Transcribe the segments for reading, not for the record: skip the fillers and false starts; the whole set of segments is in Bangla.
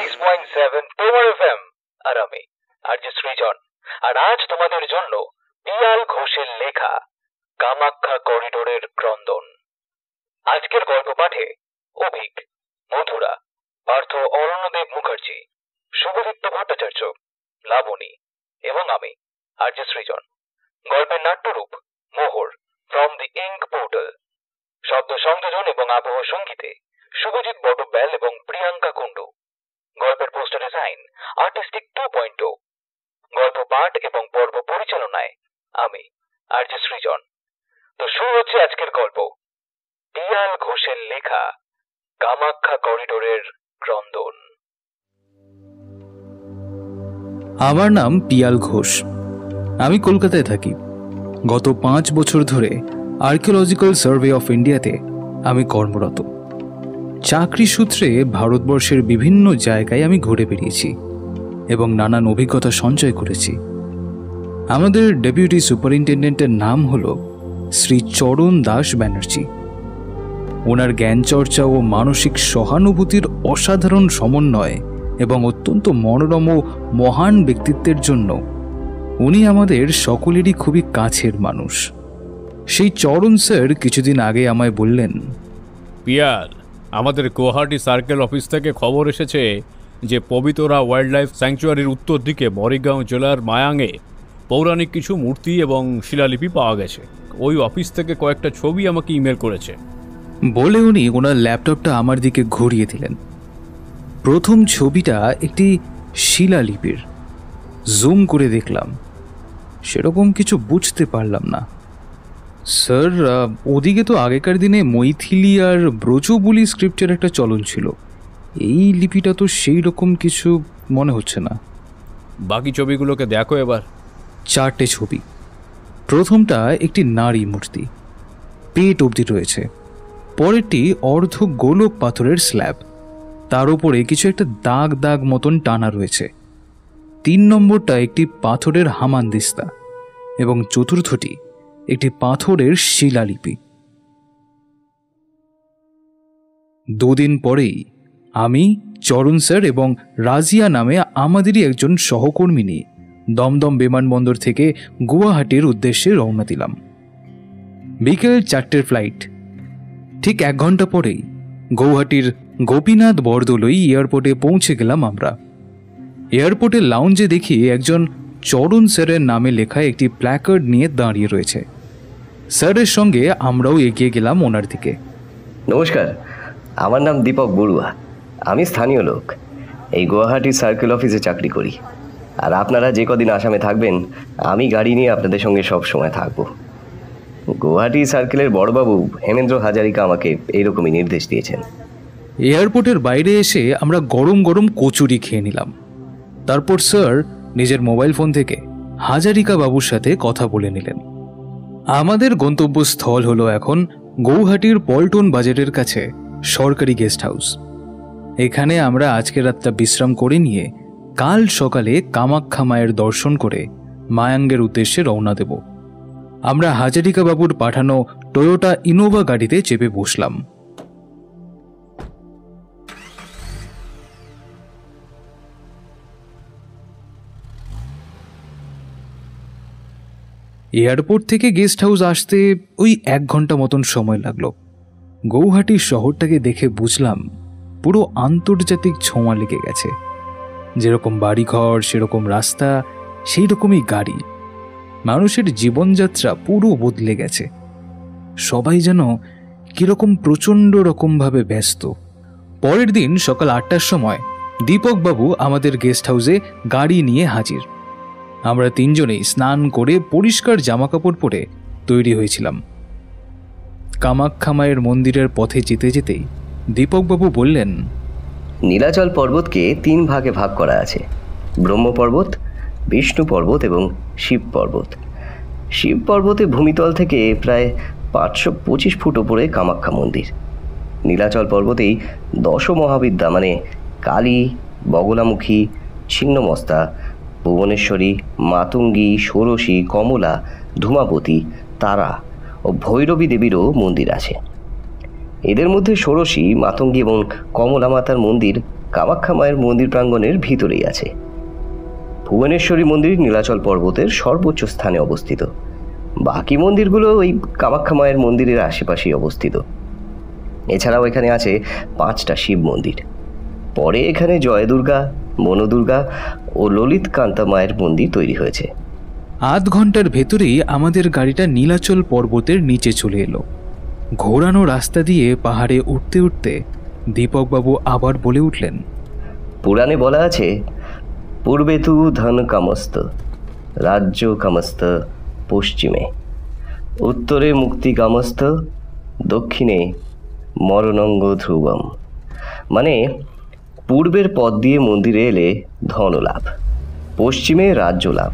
96.7 পাওয়ার এফএম আর আমি আরজে সৃজন। আর আজ তোমাদের জন্য পিয়াল ঘোষের লেখা কামাখ্যা করিডোরের ক্রন্দন। আজকের গল্প পাঠে অভিক, মধুরা, পার্থ অরণ্যদেব মুখার্জি, শুভদীপ্ত ভট্টাচার্য, লাবণী এবং আমি আরজে সৃজন। গল্পের নাট্যরূপ মোহর ফ্রম দি ইঙ্ক পোর্টাল। শব্দ সংযোজন এবং আবহ সঙ্গীতে শুভজিৎ বটব্যাল এবং প্রিয়াঙ্কা কুণ্ডু। গল্পের পোস্টার ডিজাইন আর্টিস্টিক 2.0। গল্প পাঠ এবং পর্ব পরিচালনায় আমি আরজে সৃজন। তো শুরু হচ্ছে আজকের গল্প, পিয়াল ঘোষের লেখা কামাখ্যা করিডোরের ক্রন্দন। আমার নাম পিয়াল ঘোষ। আমি কলকাতায় থাকি। গত 5 বছর ধরে আর্কিওলজিক্যাল সার্ভে অফ ইন্ডিয়াতে আমি কর্মরত। চাকরি সূত্রে ভারতবর্ষের বিভিন্ন জায়গায় আমি ঘুরে বেরিয়েছি এবং নানান অভিজ্ঞতা সঞ্চয় করেছি। আমাদের ডেপুটি সুপারিনটেন্ডেন্টের নাম হল শ্রী চরণ দাস ব্যানার্জি। ওনার জ্ঞানচর্চা ও মানসিক সহানুভূতির অসাধারণ সমন্বয় এবং অত্যন্ত মনোরম ও মহান ব্যক্তিত্বের জন্য উনি আমাদের সকলেরই খুবই কাছের মানুষ। সেই চরণ স্যার কিছুদিন আগে আমায় বললেন, পিয়াল, আমাদের গুয়াহাটি সার্কেল অফিস থেকে খবর এসেছে যে পবিতরা ওয়াইল্ড লাইফ স্যাংচুয়ারির উত্তর দিকে মরিগাঁও জেলার মায়াঙে পৌরাণিক কিছু মূর্তি এবং শিলালিপি পাওয়া গেছে। ওই অফিস থেকে কয়েকটা ছবি আমাকে ইমেল করেছে। বলে উনি ওনার ল্যাপটপটা আমার দিকে ঘুরিয়ে দিলেন। প্রথম ছবিটা একটি শিলালিপির। জুম করে দেখলাম, সেরকম কিছু বুঝতে পারলাম না। স্যার, ওদিকে তো আগেকার দিনে মৈথিলি আর ব্রজবুলি স্ক্রিপ্টের একটা চলন ছিল। এই লিপিটা তো সেই রকম কিছু মনে হচ্ছে না। বাকি ছবিগুলোকে দেখো এবার। 4টে ছবি। প্রথমটা একটি নারী মূর্তি, পেট অবধি রয়েছে। পরেরটি অর্ধ গোলক পাথরের স্ল্যাব, তার উপরে কিছু একটা দাগ দাগ মতন টানা রয়েছে। 3 নম্বরটা একটি পাথরের হামানদিস্তা এবং চতুর্থটি একটি পাথরের শিলালিপি। 2 দিন পরেই আমি, চরণ স্যার এবং রাজিয়া নামে আমাদেরই একজন সহকর্মী নিয়ে দমদম বিমানবন্দর থেকে গুয়াহাটির উদ্দেশ্যে রওনা দিলাম। বিকেল 4টের ফ্লাইট। ঠিক 1 ঘন্টা পরেই গৌহাটির গোপীনাথ বরদলৈ এয়ারপোর্টে পৌঁছে গেলাম আমরা। এয়ারপোর্টের লাউঞ্জে দেখি একজন চরণ স্যারের নামে লেখা একটি প্ল্যাকার্ড নিয়ে দাঁড়িয়ে রয়েছে। স্যারের সঙ্গে আমরাও এগিয়ে গেলাম ওনার দিকে। নমস্কার, আমার নাম দীপক বড়ুয়া। আমি স্থানীয় লোক, এই গুয়াহাটি সার্কেল অফিসে চাকরি করি। আর আপনারা যে কদিন আসামে থাকবেন, আমি গাড়ি নিয়ে আপনাদের সঙ্গে সব সময় থাকবো। গুয়াহাটি সার্কেলের বড়বাবু হেমেন্দ্র হাজারিকা আমাকে এইরকমই নির্দেশ দিয়েছেন। এয়ারপোর্টের বাইরে এসে আমরা গরম গরম কচুরি খেয়ে নিলাম। তারপর স্যার নিজের মোবাইল ফোন থেকে হাজারিকা বাবুর সাথে কথা বলে নিলেন। আমাদের গন্তব্যস্থল হলো এখন গৌহাটির পল্টন বাজারের কাছে সরকারি গেস্ট হাউস। এখানে আমরা আজকের রাতটা বিশ্রাম করে নিয়ে কাল সকালে কামাখ্যা মায়ের দর্শন করে মায়াঙ্গের উদ্দেশ্যে রওনা দেব। আমরা হাজারিকা বাবুর পাঠানো টয়োটা ইনোভা গাড়িতে চেপে বসলাম। এয়ারপোর্ট থেকে গেস্ট হাউস আসতে ওই 1 ঘন্টা মতন সময় লাগলো। গৌহাটি শহরটাকে দেখে বুঝলাম পুরো আন্তর্জাতিক ছোঁয়া লেগে গেছে। যেরকম বাড়িঘর সেরকম রাস্তা, সেই রকমই গাড়ি। মানুষের জীবনযাত্রা পুরো বদলে গেছে। সবাই যেন কিরকম প্রচণ্ড রকমভাবে ব্যস্ত। পরের দিন সকাল 8টার সময় দীপকবাবু আমাদের গেস্ট হাউসে গাড়ি নিয়ে হাজির। আমরা 3 জনেই স্নান করে পরিষ্কার জামাকাপড় পরে তৈরি হয়েছিলাম। কামাখ্যা মায়ের মন্দিরের পথে যেতে যেতেই দীপকবাবু বললেন, নীলাচল পর্বতকে 3 ভাগে ভাগ করা আছে: ব্রহ্ম পর্বত, বিষ্ণু পর্বত এবং শিব পর্বত। শিব পর্বতে ভূমিতল থেকে প্রায় 525 ফুট ওপরে কামাখ্যা মন্দির। নীলাচল পর্বতেই 10 মহাবিদ্যা মানে কালী, বগলামুখী, ছিন্নমস্তা, ভুবনেশ্বরী, মাতঙ্গী, ষোড়শী, কমলা, ধূমাবতী, তারা ও ভৈরবী দেবীরও মন্দির আছে। এদের মধ্যে ষোড়শী, মাতঙ্গী এবং কমলা মাতার মন্দির কামাখ্যা মায়ের মন্দির প্রাঙ্গণের ভিতরেই আছে। ভুবনেশ্বরী মন্দির নীলাচল পর্বতের সর্বোচ্চ স্থানে অবস্থিত। বাকি মন্দিরগুলো ওই কামাখ্যা মায়ের মন্দিরের আশেপাশেই অবস্থিত। এছাড়াও এখানে আছে 5টা শিব মন্দির। পরে এখানে জয় দুর্গা, বনদুর্গা ও ললিত কান্তা মায়ের মন্দির তৈরি হয়েছে। আধ ঘন্টার ভেতরেই আমাদের গাড়িটা নীলাচল পর্বতের নিচে চলে এলো। ঘোরানো রাস্তা দিয়ে পাহাড়ে উঠতে উঠতে দীপকবাবু আবার বলে উঠলেন, পুরাণে বলা আছে, পূর্বে তু ধন কামস্ত, রাজ্য কামস্ত পশ্চিমে, উত্তরে মুক্তি কামস্ত, দক্ষিণে মরণঙ্গ ধ্রুবম। মানে পূর্বের পথ দিয়ে মন্দিরে এলে ধন লাভ, পশ্চিমে রাজ্য লাভ,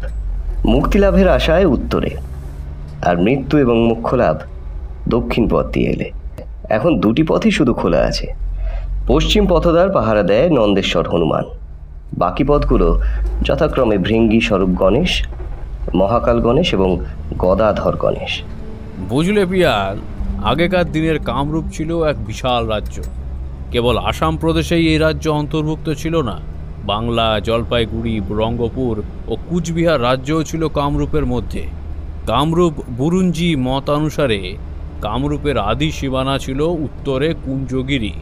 মুক্তি লাভের আশায় উত্তরে, আর মৃত্যু এবং মোক্ষ লাভ দক্ষিণ পথ দিয়ে এলে। এখন 2টি পথই শুধু খোলা আছে। পশ্চিম পথদ্বার পাহারা দেয় নন্দেশ্বর হনুমান। বাকি পথগুলো যথাক্রমে ভৃঙ্গি স্বরূপ গণেশ, মহাকাল গণেশ এবং গদাধর গণেশ। বুঝলে পিয়াল, আগেকার দিনের কামরূপ ছিল এক বিশাল রাজ্য। কেবল আসাম প্রদেশেই এই রাজ্য অন্তর্ভুক্ত ছিল না, বাংলা, জলপাইগুড়ি, রঙ্গপুর ও কুচবিহার রাজ্যও ছিল কামরূপের মধ্যে। কামরূপ বুরুঞ্জি মতানুসারে কামরূপের আদি সীমানা ছিল উত্তরে কুঞ্জগিরি,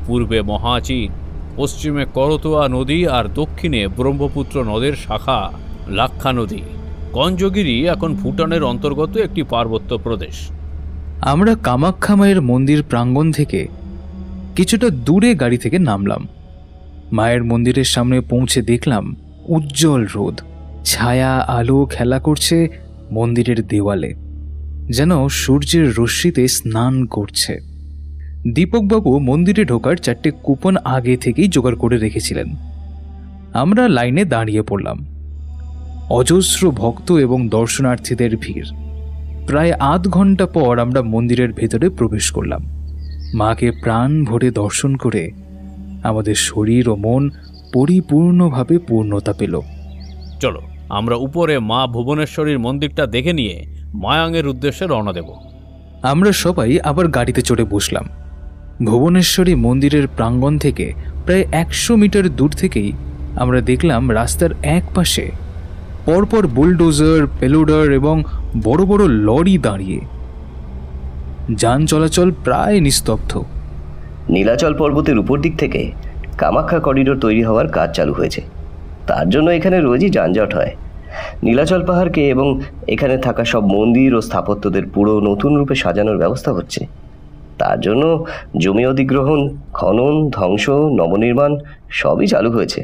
পূর্বে মহাচীন, পশ্চিমে করতোয়া নদী আর দক্ষিণে ব্রহ্মপুত্র নদের শাখা লাক্ষা নদী। কঞ্জগিরি এখন ভুটানের অন্তর্গত একটি পার্বত্য প্রদেশ। আমরা কামাখ্যা মায়ের মন্দির প্রাঙ্গণ থেকে কিছুটা দূরে গাড়ি থেকে নামলাম। মায়ের মন্দিরের সামনে পৌঁছে দেখলাম উজ্জ্বল রোদ, ছায়া আলো খেলা করছে মন্দিরের দেওয়ালে, যেন সূর্যের রশ্মিতে স্নান করছে। দীপকবাবু মন্দিরে ঢোকার 4টে কুপন আগে থেকেই জোগাড় করে রেখেছিলেন। আমরা লাইনে দাঁড়িয়ে পড়লাম। অজস্র ভক্ত এবং দর্শনার্থীদের ভিড়। প্রায় আধ ঘন্টা পর আমরা মন্দিরের ভেতরে প্রবেশ করলাম। মাকে প্রাণ ভরে দর্শন করে আমাদের শরীর ও মন পরিপূর্ণভাবে পূর্ণতা পেল। চলো আমরা উপরে মা ভুবনেশ্বরীর মন্দিরটা দেখে নিয়ে মায়াঙের উদ্দেশ্যে রওনা দেব। আমরা সবাই আবার গাড়িতে চড়ে বসলাম। ভুবনেশ্বরী মন্দিরের প্রাঙ্গণ থেকে প্রায় 100 মিটার দূর থেকেই আমরা দেখলাম রাস্তার এক পাশে পরপর বুলডোজার, পেলোডার এবং বড় বড় লরি দাঁড়িয়ে। যান চলাচল প্রায় নিস্তব্ধ। নীলাচল পর্বতের উপর দিক থেকে কামাখ্যা করিডোর তৈরি হওয়ার কাজ চালু হয়েছে। তার জন্য এখানে রোজই যানজট হয়। নীলাচল পাহাড়কে এবং এখানে থাকা সব মন্দির ও স্থাপত্যদের পুরো নতুন রূপে সাজানোর ব্যবস্থা হচ্ছে। তার জন্য জমি অধিগ্রহণ, খনন, ধ্বংস, নবনির্মাণ সবই চালু হয়েছে।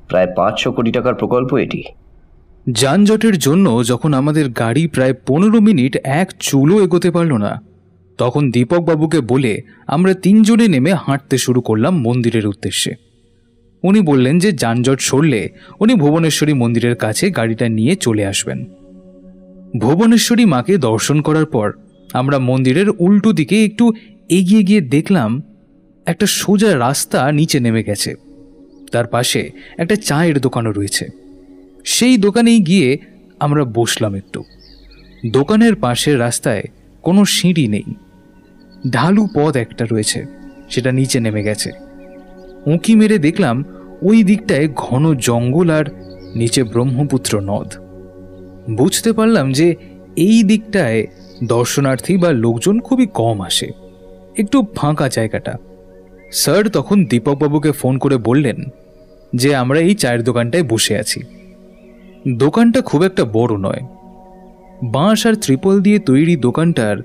প্রায় 500 কোটি টাকার প্রকল্প এটি। যানজটের জন্য যখন আমাদের গাড়ি প্রায় 15 মিনিট এক চুলও এগোতে পারল না, তখন দীপকবাবুকে বলে আমরা 3 জনে নেমে হাঁটতে শুরু করলাম মন্দিরের উদ্দেশ্যে। উনি বললেন যে যানজট সরলে উনি ভুবনেশ্বরী মন্দিরের কাছে গাড়িটা নিয়ে চলে আসবেন। ভুবনেশ্বরী মাকে দর্শন করার পর আমরা মন্দিরের উল্টো দিকে একটু এগিয়ে গিয়ে দেখলাম একটা সোজা রাস্তা নিচে নেমে গেছে। তার পাশে একটা চায়ের দোকানও রয়েছে। সেই দোকানেই গিয়ে আমরা বসলাম একটু। দোকানের পাশের রাস্তায় কোনো সিঁড়ি নেই, ঢালু পথ একটা রয়েছে, সেটা নিচে নেমে গেছে। উঁকি মেরে দেখলাম ওই দিকটায় ঘন জঙ্গল আর নিচে ব্রহ্মপুত্র নদ। বুঝতে পারলাম যে এই দিকটায় দর্শনার্থী বা লোকজন খুবই কম আসে, একটু ফাঁকা জায়গাটা। স্যার তখন দীপকবাবুকে ফোন করে বললেন যে আমরা এই চায়ের দোকানটায় বসে আছি। দোকানটা খুব একটা বড় নয়। বাঁশ আর ত্রিপল দিয়ে তৈরি দোকানটার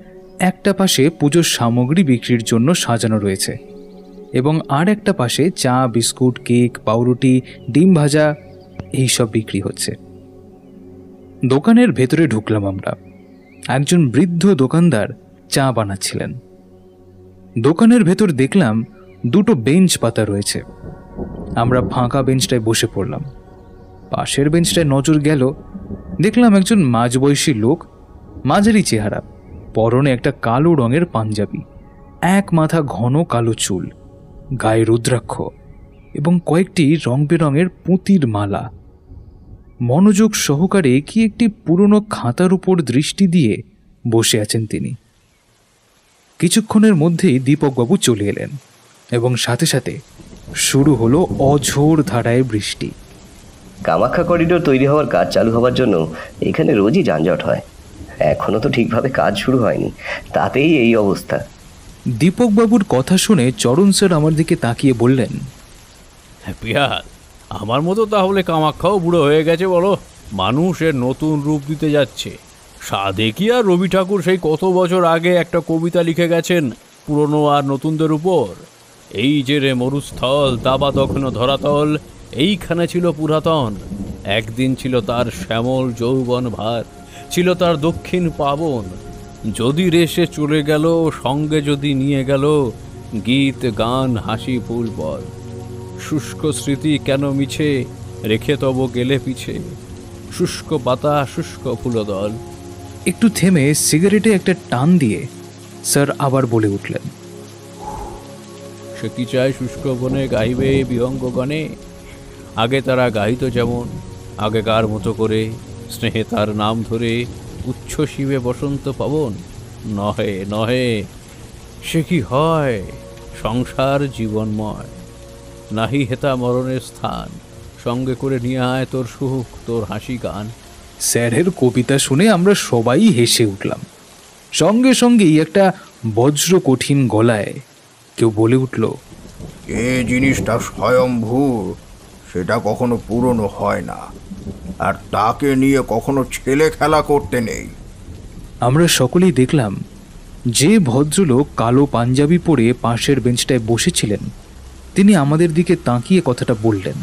একটা পাশে পুজোর সামগ্রী বিক্রির জন্য সাজানো রয়েছে এবং আর একটা পাশে চা, বিস্কুট, কেক, পাউরুটি, ডিম ভাজা এইসব বিক্রি হচ্ছে। দোকানের ভেতরে ঢুকলাম আমরা। একজন বৃদ্ধ দোকানদার চা বানাচ্ছিলেন। দোকানের ভেতর দেখলাম 2টো বেঞ্চ পাতা রয়েছে। আমরা ফাঁকা বেঞ্চটায় বসে পড়লাম। পাশের বেঞ্চটায় নজর গেল, দেখলাম একজন মাঝবয়সী লোক, মাঝারি চেহারা, পরনে একটা কালো রঙের পাঞ্জাবি, এক মাথা ঘন কালো চুল, গায়ে রুদ্রাক্ষ এবং কয়েকটি রং বেরঙের পুঁতির মালা। মনোযোগ সহকারে কি একটি পুরনো খাতার উপর দৃষ্টি দিয়ে বসে আছেন তিনি। কিছুক্ষণের মধ্যেই দীপকবাবু চলে এলেন এবং সাথে সাথে শুরু হলো অঝোর ধারায় বৃষ্টি। কামাখ্যা করিডোর তৈরি হওয়ার কাজ চালু হওয়ার জন্য এখানে রোজই যানজট হয়। এখনো তো ঠিকভাবে কাজ শুরু হয়নি, তাতেই এই অবস্থা। দীপকবাবুর কথা শুনে চরণ স্যার আমার দিকে তাকিয়ে বললেন, পিয়াল, আমার মতো তাহলে কামাখ্যাও বুড়ো হয়ে গেছে বলো? মানুষ এর নতুন রূপ দিতে যাচ্ছে। সাধে কি আর রবি ঠাকুর সেই কত বছর আগে একটা কবিতা লিখে গেছেন পুরনো আর নতুনদের উপর? এই যে রে মরুস্থল দাবা দক্ষিণ ধরাতল, এইখানে ছিল পুরাতন। একদিন ছিল তার শ্যামল যৌবন ভার, ছিল তার দক্ষিণ পাবন। যদি রেসে চলে গেল, সঙ্গে যদি নিয়ে গেল গীত গান হাসি ফুল বল। শুষ্ক স্মৃতি কেন মিছে রেখে তব গেলে পিছে, শুষ্ক পাতা শুষ্ক ফুলদল। একটু থেমে সিগারেটে একটা টান দিয়ে স্যার আবার বলে উঠলেন, সে কি চায় শুষ্ক বনে গাইবে বিহঙ্গ গণে? আগে তারা গাইত যেমন আগেকার মতো করে, স্নেহে তার নাম ধরে উচ্ছ্বসিবে বসন্ত পবন। নহে নহে, সে কি হয় সংসার জীবনময়, নাহি হেতা মরণের স্থান। সঙ্গে করে নিয়ে আয় তোর সুখ তোর হাসি গান। স্যারের কবিতা শুনে আমরা সবাই হেসে উঠলাম। সঙ্গে সঙ্গেই একটা বজ্র কঠিন গলায় কেউ বলে উঠল, যে জিনিসটা স্বয়ম্ভূ সেটা কখনো পুরনো হয় না, আর তাকে নিয়ে কখনো ছেলে খেলা করতে নেই। আমরা সকলেই দেখলাম যে ভদ্রলোক কালো পাঞ্জাবি পরে পাশের বেঞ্চটায় বসেছিলেন তিনি আমাদের দিকে তাকিয়ে কথাটা বললেন।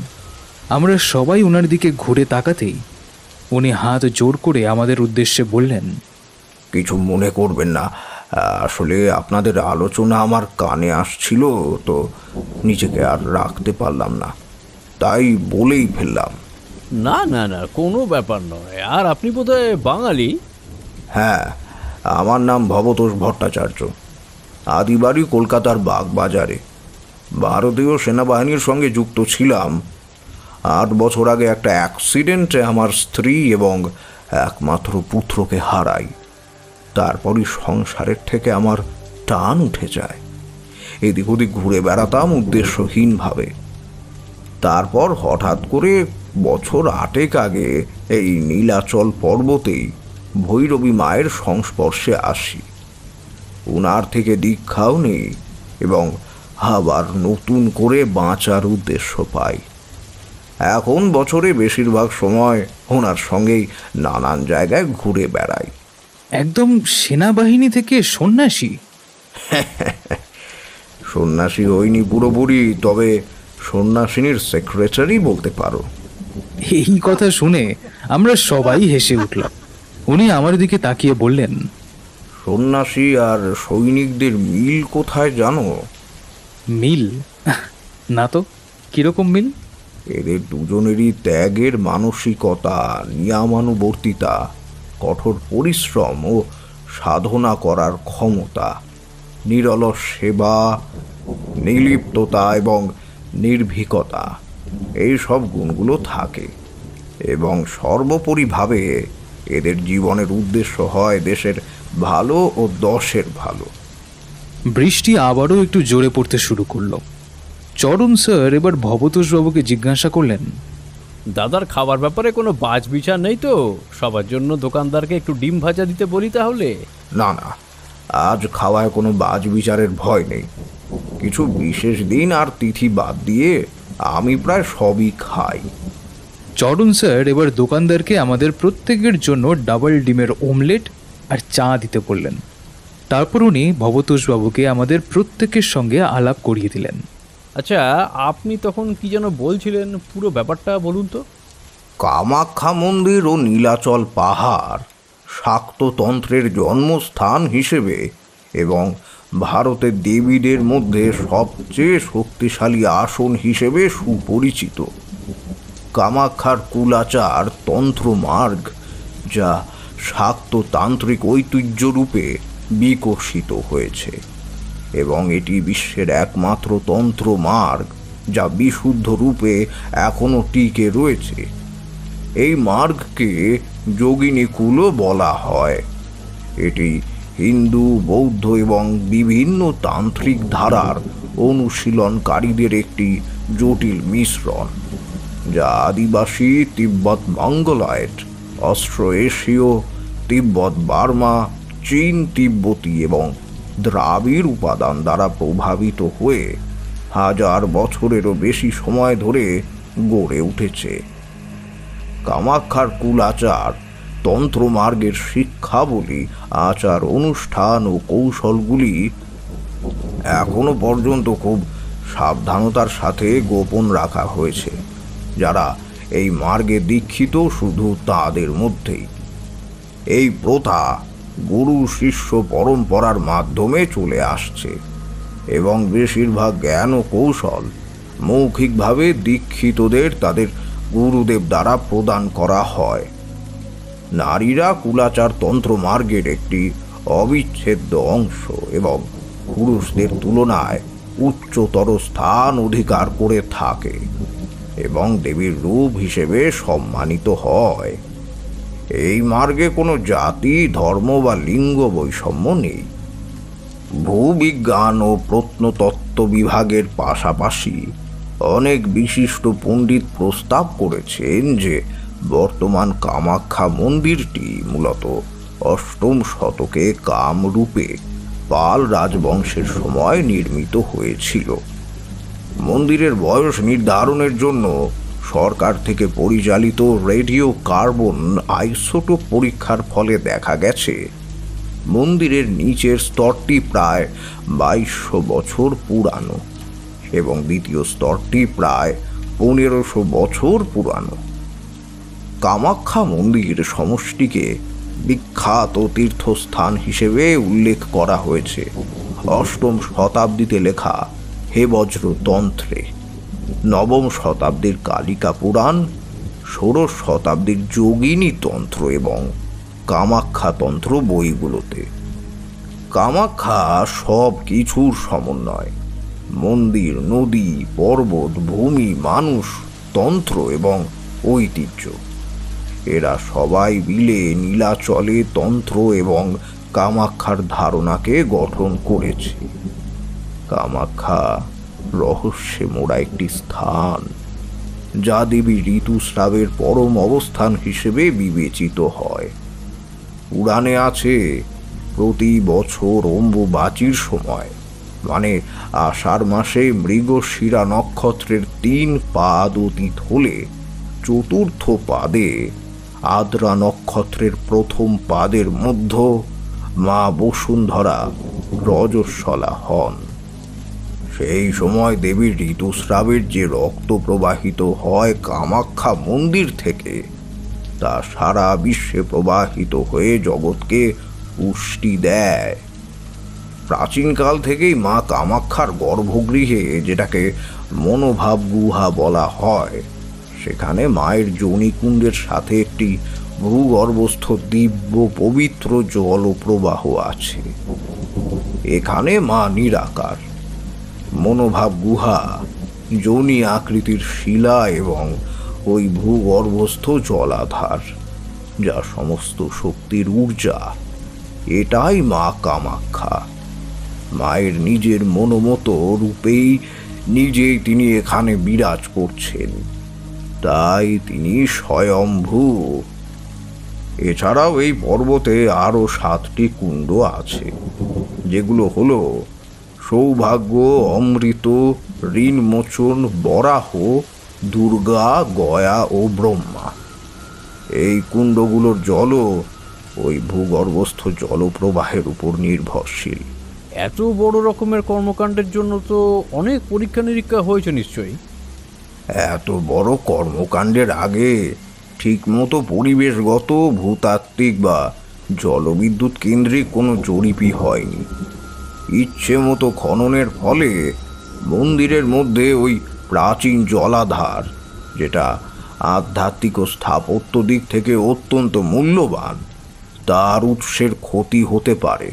আমরা সবাই ওনার দিকে ঘুরে তাকাতেই উনি হাত জোর করে আমাদের উদ্দেশ্যে বললেন, কিছু মনে করবেন না, আসলে আপনাদের আলোচনা আমার কানে আসছিল তো নিজেকে আর রাখতে পারলাম না, তাই বলেই ফেললাম। না না না, কোনো ব্যাপার নয়। আর আপনি বোধহয় বাঙালি? হ্যাঁ, আমার নাম ভবতোষ ভট্টাচার্য। আদিবাড়ি কলকাতার বাগবাজারে। ভারতীয় সেনাবাহিনীর সঙ্গে যুক্ত ছিলাম। 8 বছর আগে একটা অ্যাক্সিডেন্টে আমার স্ত্রী এবং একমাত্র পুত্রকে হারাই। তারপরই সংসারের থেকে আমার টান উঠে যায়। এদিক ওদিক ঘুরে বেড়াতাম উদ্দেশ্যহীনভাবে। তারপর হঠাৎ করে বছর 8 আগে এই নীলাচল পর্বতেই ভৈরবী মায়ের সংস্পর্শে আসি। উনার থেকে দীক্ষাও নেই এবং আবার নতুন করে বাঁচার উদ্দেশ্য পাই। এখন বছরে বেশিরভাগ সময় ওনার সঙ্গেই নানান জায়গায় ঘুরে বেড়াই। একদম সেনাবাহিনী থেকে সন্ন্যাসী? সন্ন্যাসী হইনি পুরোপুরি, তবে সন্ন্যাসিনীর সেক্রেটারি বলতে পারো। এই কথা শুনে আমরা সবাই হেসে উঠলাম। উনি আমার দিকে তাকিয়ে বললেন, সন্ন্যাসী আর সৈনিকদের মিল কোথায় জানো? মিল? না তো, কিরকম মিল? এদের দুজনেরই ত্যাগের মানসিকতা, নিয়মানুবর্তিতা, কঠোর পরিশ্রম ও সাধনা করার ক্ষমতা, নিরলস সেবা, নির্লিপ্ততা এবং নির্ভীকতা, এই সব গুণগুলো থাকে। এবং সর্বোপরিভাবে এদের জীবনের উদ্দেশ্য হয় দেশের ভালো ও দশের ভালো। বৃষ্টি আবারও একটু জোরে পড়তে শুরু করলো। চরণ স্যার এবার ভবতোষবাবুকে জিজ্ঞাসা করলেন, দাদার খাবার ব্যাপারে কোনো বাজ বিচার নেই তো? সবার জন্য দোকানদারকে একটু ডিম ভাজা দিতে বলি তাহলে? না না, আজ খাওয়ায় কোনো বাজ বিচারের ভয় নেই। কিছু বিশেষ দিন আর তিথি বাদ দিয়ে আমি প্রায় সবই খাই। চরণ স্যার এবার দোকানদারকে আমাদের প্রত্যেকের জন্য ডাবল ডিমের অমলেট আর চা দিতে বললেন। তারপর উনি ভবতোষবাবুকে আমাদের প্রত্যেকের সঙ্গে আলাপ করিয়ে দিলেন। আচ্ছা, আপনি তখন কি যেন বলছিলেন, পুরো ব্যাপারটা বলুন তো। কামাখ্যা মন্দির ও নীলাচল পাহাড় শাক্ততন্ত্রের জন্মস্থান হিসেবে এবং ভারতের দেবীদের মধ্যে সবচেয়ে শক্তিশালী আসন হিসেবে সুপরিচিত। কামাখ্যার কুলাচার তন্ত্রমার্গ, যা শাক্ততান্ত্রিক ঐতিহ্যরূপে বিকশিত হয়েছে, এবং এটি বিশ্বের একমাত্র তন্ত্রমার্গ যা বিশুদ্ধ রূপে এখনও টিকে রয়েছে। এই মার্গকে যোগিনীকুলও বলা হয়। এটি হিন্দু, বৌদ্ধ এবং বিভিন্ন তান্ত্রিক ধারার অনুশীলনকারীদের একটি জটিল মিশ্রণ, যা আদিবাসী তিব্বত মঙ্গোলয়েড, অস্ট্রো এশীয়, তিব্বত বার্মা, চীন তিব্বতী এবং দ্রাবিড় উপাদান দ্বারা প্রভাবিত হয়ে হাজার বছরেরও বেশি সময় ধরে গড়ে উঠেছে। কামাখ্যার কুলাচার তন্ত্রমার্গের শিক্ষাবলী, আচার অনুষ্ঠান ও কৌশলগুলি এখনো পর্যন্ত খুব সাবধানতার সাথে গোপন রাখা হয়েছে। যারা এই মার্গে দীক্ষিত শুধু তাদের মধ্যেই। এই প্রথা গুরু শিষ্য পরম্পরার মাধ্যমে চলে আসছে এবং বেশিরভাগ জ্ঞান ও কৌশল মৌখিকভাবে দীক্ষিতদের তাদের গুরুদেব দ্বারা প্রদান করা হয়। নারীরা কুলাচার তন্ত্র মার্গের একটি অবিচ্ছেদ্য অংশ এবং পুরুষদের তুলনায় উচ্চতর স্থান অধিকার করে থাকে এবং দেবীর রূপ হিসেবে সম্মানিত হয়। এই মার্গে কোনো জাতি, ধর্ম বা লিঙ্গ বৈষম্য নেই। ভূবিজ্ঞান ও প্রত্নতত্ত্ব বিভাগের পাশাপাশি অনেক বিশিষ্ট পণ্ডিত প্রস্তাব করেছেন যে বর্তমান কামাখ্যা মন্দিরটি মূলত অষ্টম শতকে কামরূপে পাল রাজবংশের সময় নির্মিত হয়েছিল। মন্দিরের বয়স নির্ধারণের জন্য সরকার থেকে পরিচালিত রেডিও কার্বন আইসোটোপ পরীক্ষার ফলে দেখা গেছে মন্দিরের নিচের স্তরটি প্রায় 2200 বছর পুরানো এবং দ্বিতীয় স্তরটি প্রায় 1500 বছর পুরানো। কামাখ্যা মন্দির সমষ্টিকে বিখ্যাত তীর্থস্থান হিসেবে উল্লেখ করা হয়েছে অষ্টম শতাব্দীতে লেখা হেবজ্র তন্ত্রে, নবম শতাব্দীর কালিকা পুরাণ, ষোড়শ শতাব্দীর যোগিনী তন্ত্র এবং কামাখ্যা তন্ত্র বইগুলোতে। কামাখ্যা সব কিছুর সমন্বয়, মন্দির, নদী, পর্বত, ভূমি, মানুষ, তন্ত্র এবং ঐতিহ্য। এরা সবাই মিলে নীলাচলে তন্ত্র এবং কামাখ্যার ধারণাকে গঠন করেছে। কামাখ্যা রহস্যে মোড়া একটি স্থান, যা দেবী ঋতুস্রাবের পরম অবস্থান হিসেবে বিবেচিত হয়। পুরাণে আছে প্রতি বছর অম্বুবাচীর সময়, মানে আষাঢ় মাসে মৃগশিরা নক্ষত্রের 3 পাদ অতীত হলে চতুর্থ পাদে আদ্রা নক্ষত্রের প্রথম পাদের মধ্য মা বসুন্ধরা রজস্বলা হন। সেই সময় দেবীর ঋতুস্রাবের যে রক্ত প্রবাহিত হয় কামাখ্যা মন্দির থেকে, তা সারা বিশ্বে প্রবাহিত হয়ে জগৎকে পুষ্টি দেয়। প্রাচীনকাল থেকেই মা কামাখ্যার গর্ভগৃহে, যেটাকে মনোভাব গুহা বলা হয়, সেখানে মায়ের যোনিকুণ্ডের সাথে একটি ভূগর্ভস্থ দিব্য পবিত্র জলপ্রবাহ আছে। এখানে মা নিরাকার। মনোভাব গুহা যোনি আকৃতির শিলা এবং ওই ভূগর্ভস্থ জলাধার, যা সমস্ত শক্তির ঊর্জা। এটাই মা কামাখ্যা। মায়ের নিজের মনোমতো রূপেই নিজেই তিনি এখানে বিরাজ করছেন, তাই তিনি স্বয়ম্ভূ। এছাড়াও এই পর্বতে আরও 7টি কুণ্ড আছে, যেগুলো হলো সৌভাগ্য, অমৃত, ঋণমোচন, বরাহ, দুর্গা, গয়া ও ব্রহ্মা। এই কুণ্ডগুলোর জলও ওই ভূগর্ভস্থ জলপ্রবাহের উপর নির্ভরশীল। এত বড় রকমের কর্মকাণ্ডের জন্য তো অনেক পরীক্ষা নিরীক্ষা হয়েছে নিশ্চয়ই। এত বড় কর্মকাণ্ডের আগে ঠিকমতো পরিবেশগত, ভূতাত্ত্বিক বা জলবিদ্যুৎ কেন্দ্রিক কোনো জরিপই হয়নি। ইচ্ছে মতো খননের ফলে মন্দিরের মধ্যে ওই প্রাচীন জলাধার, যেটা আধ্যাত্মিক ও স্থাপত্য দিক থেকে অত্যন্ত মূল্যবান, তার উৎসের ক্ষতি হতে পারে।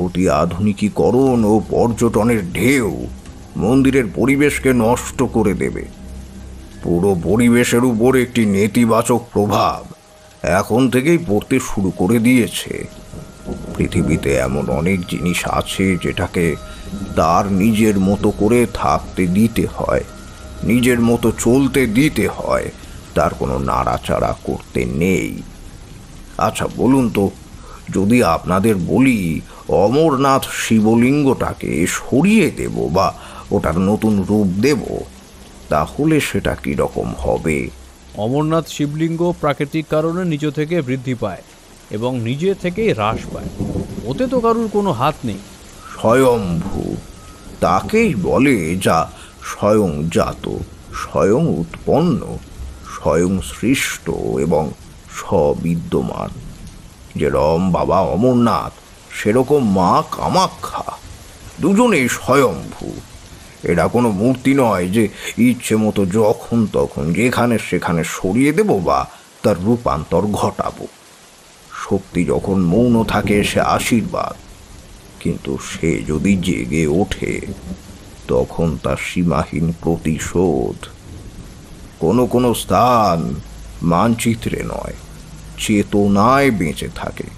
অতি আধুনিকীকরণ ও পর্যটনের ঢেউ মন্দিরের পরিবেশকে নষ্ট করে দেবে। পুরো পরিবেশের উপর একটি নেতিবাচক প্রভাব এখন থেকেই পড়তে শুরু করে দিয়েছে। পৃথিবীতে এমন অনেক জিনিস আছে যেটাকে তার নিজের মতো করে থাকতে দিতে হয়, নিজের মতো চলতে দিতে হয়, তার কোনো নাড়াচাড়া করতে নেই। আচ্ছা বলুন তো, যদি আপনাদের বলি অমরনাথ শিবলিঙ্গটাকে সরিয়ে দেব বা ওটার নতুন রূপ দেব, তাহলে সেটা কীরকম হবে? অমরনাথ শিবলিঙ্গ প্রাকৃতিক কারণে নিজ থেকে বৃদ্ধি পায় এবং নিজে থেকেই হ্রাস পায়, ওতে তো কারুর কোনো হাত নেই। স্বয়ম্ভু তাকেই বলে, যা স্বয়ংজাত, স্বয়ং উৎপন্ন, স্বয়ং সৃষ্ট এবং স্ববিদ্যমান। যেরকম বাবা অমরনাথ, সেরকম মা কামাখ্যা, দুজনেই স্বয়ম্ভু। এরা কোনো মূর্তি নয় যে ইচ্ছে মতো যখন তখন যেখানে সেখানে সরিয়ে দেব বা তার রূপান্তর ঘটাবো। শক্তি যখন মৌন থাকে সে আশীর্বাদ, কিন্তু সে যদি জেগে ওঠে তখন তার সীমাহীন প্রতিশোধ। কোনো কোনো স্থান মানচিত্রে নয়, চেতনায় বেঁচে থাকে।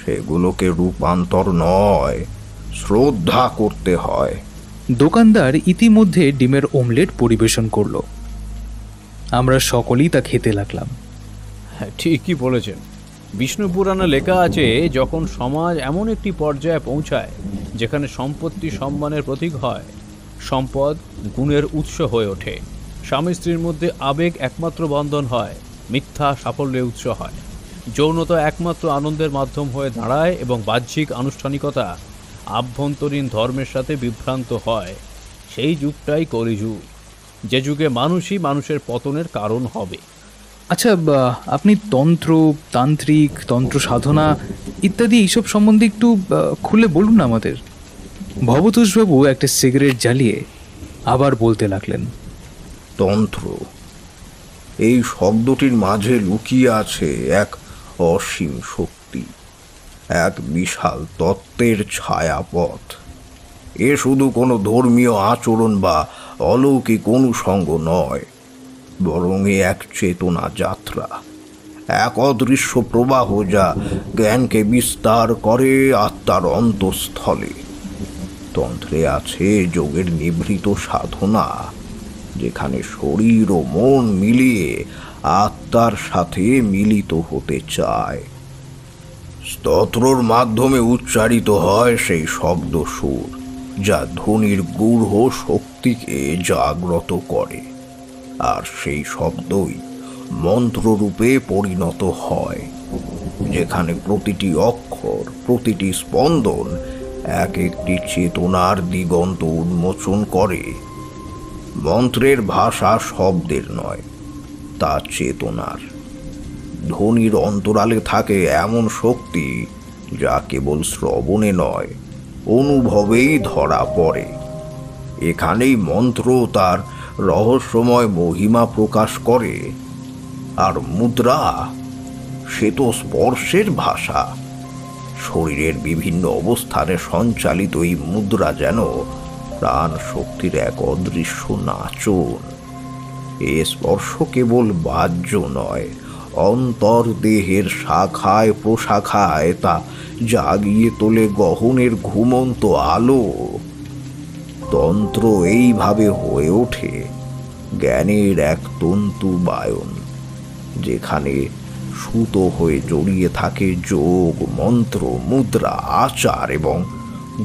সেগুলোকে রূপান্তর নয়, শ্রদ্ধা করতে হয়। দোকানদার ইতিমধ্যে ডিমের অমলেট পরিবেশন করলো। আমরা সকলেই তা খেতে লাগলাম। হ্যাঁ, ঠিকই বলেছেন। বিষ্ণু পুরাণে লেখা আছে, যখন সমাজ এমন একটি পর্যায়ে পৌঁছায় যেখানে সম্পত্তি সম্মানের প্রতীক হয়, সম্পদ গুণের উৎস হয়ে ওঠে, স্বামী স্ত্রীর মধ্যে আবেগ একমাত্র বন্ধন হয়, মিথ্যা সাফল্যের উৎস হয়, যৌনতা একমাত্র আনন্দের মাধ্যম হয়ে দাঁড়ায় এবং বাহ্যিক আনুষ্ঠানিকতা আভ্যন্তরীণ ধর্মের সাথে বিভ্রান্ত হয়, সেই যুগটাই কলিযুগ, যে যুগে মানুষই মানুষের পতনের কারণ হবে। আচ্ছা, আপনি তন্ত্র, তান্ত্রিক, তন্ত্র সাধনা ইত্যাদি এইসব সম্বন্ধে একটু খুলে বলুন না আমাদের। ভবতোষবাবু একটা সিগারেট জ্বালিয়ে আবার বলতে লাগলেন, তন্ত্র, এই শব্দটির মাঝে লুকিয়ে আছে এক অসীম শক্তি, এক বিশাল তত্ত্বের ছায়াপথ। এ শুধু কোনো ধর্মীয় আচরণ বা অলৌকিক অনুষঙ্গ নয়, বরং এ এক চেতনা যাত্রা, এক অদৃশ্য প্রবাহ যা জ্ঞানকে বিস্তার করে আত্মার অন্তঃস্থলে। তন্ত্রে আছে যোগের নিভৃত সাধনা, যেখানে শরীর ও মন মিলিয়ে আত্মার সাথে মিলিত হতে চায়। স্তোত্রর মাধ্যমে উচ্চারিত হয় সেই শব্দ সুর, যা ধ্বনির গূঢ় শক্তিকে জাগ্রত করে, আর সেই শব্দই মন্ত্ররূপে পরিণত হয়, যেখানে প্রতিটি অক্ষর, প্রতিটি স্পন্দন এক একটি চেতনার দিগন্ত উন্মোচন করে। মন্ত্রের ভাষা শব্দের নয়, তা চেতনার। ধ্বনির অন্তরালে থাকে এমন শক্তি যা কেবল শ্রবণে নয়, অনুভবেই ধরা পড়ে। এখানেই মন্ত্র তার রহস্যময় মহিমা প্রকাশ করে। আর মুদ্রা, সে তো স্পর্শের ভাষা। শরীরের বিভিন্ন অবস্থানে সঞ্চালিত এই মুদ্রা যেন প্রাণ শক্তির এক অদৃশ্য নাচন। এ স্পর্শ কেবল বাহ্য নয়, অন্তর্দেহের শাখায় প্রশাখায় তা জাগিয়ে তোলে গহনের ঘুমন্ত আলো। তন্ত্র এইভাবে হয়ে ওঠে জ্ঞানের এক তন্তু বায়ন, যেখানে সুতো হয়ে জড়িয়ে থাকে যোগ, মন্ত্র, মুদ্রা, আচার এবং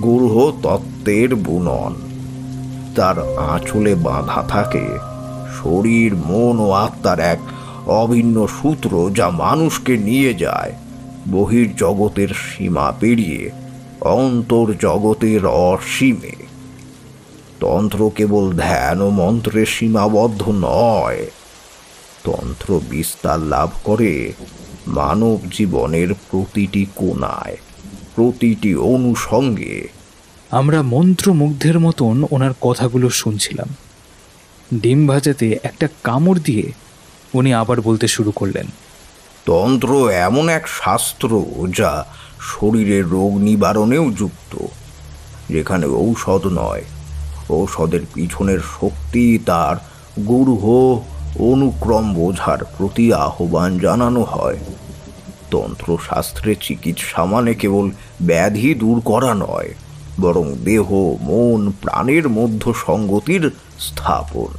গূঢ় তত্ত্বের বুনন। তার আঁচলে বাঁধা থাকে শরীর, মন ও আত্মার এক অভিন্ন সূত্র, যা মানুষকে নিয়ে যায় বহির্জগতের সীমা পেরিয়ে অন্তর্জগতের অসীমে। তন্ত্র কেবল ধ্যান ও মন্ত্রে সীমাবদ্ধ নয়, তন্ত্র বিস্তার লাভ করে মানব জীবনের প্রতিটি কোণায়, প্রতিটি অনুষঙ্গে। আমরা মন্ত্রমুগ্ধের মতন ওনার কথাগুলো শুনছিলাম। ডিম ভাজাতে একটা কামড় দিয়ে উনি আবার বলতে শুরু করলেন, তন্ত্র এমন এক শাস্ত্র যা শরীরের রোগ নিবারণেও যুক্ত, যেখানে ঔষধ নয়, ঔষধের পিছনের শক্তি, তার গূঢ় অনুক্রম বোঝার প্রতি আহ্বান জানানো হয়। তন্ত্রশাস্ত্রে চিকিৎসা মানে কেবল ব্যাধি দূর করা নয়, বরং দেহ, মন, প্রাণের মধ্য সঙ্গতির স্থাপন।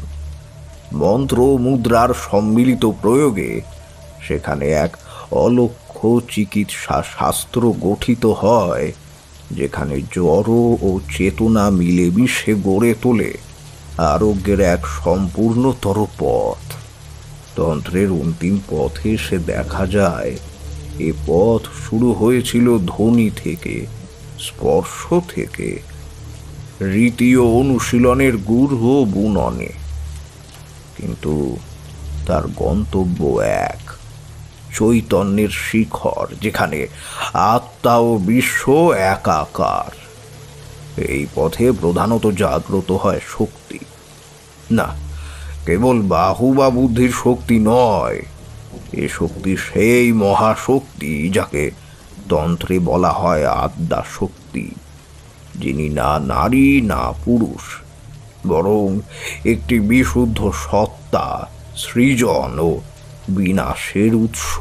মন্ত্র মুদ্রার সম্মিলিত প্রয়োগে সেখানে এক অলক্ষ্য চিকিৎসা শাস্ত্র গঠিত হয়, যেখানে জড় ও চেতনা মিলেমিশে গড়ে তোলে আরোগ্যের এক সম্পূর্ণতর পথ। তন্ত্রের অন্তিম পথে সে দেখা যায় এ পথ শুরু হয়েছিল ধ্বনি থেকে, স্পর্শ থেকে, রীতি ও অনুশীলনের গূঢ় বুননে, কিন্তু তার গন্তব্য এক, চৈতন্যের শিখর, যেখানে আত্মা ও বিশ্ব একাকার। এই পথে প্রধানত জাগ্রত হয় শক্তি, না কেবল বাহু বা বুদ্ধির শক্তি নয়। এ শক্তি সেই মহাশক্তি যাকে তন্ত্রে বলা হয় আদ্যা শক্তি, যিনি না নারী না পুরুষ, বরং একটি বিশুদ্ধ সত্তা, সৃজন ও বিনাশের উৎস।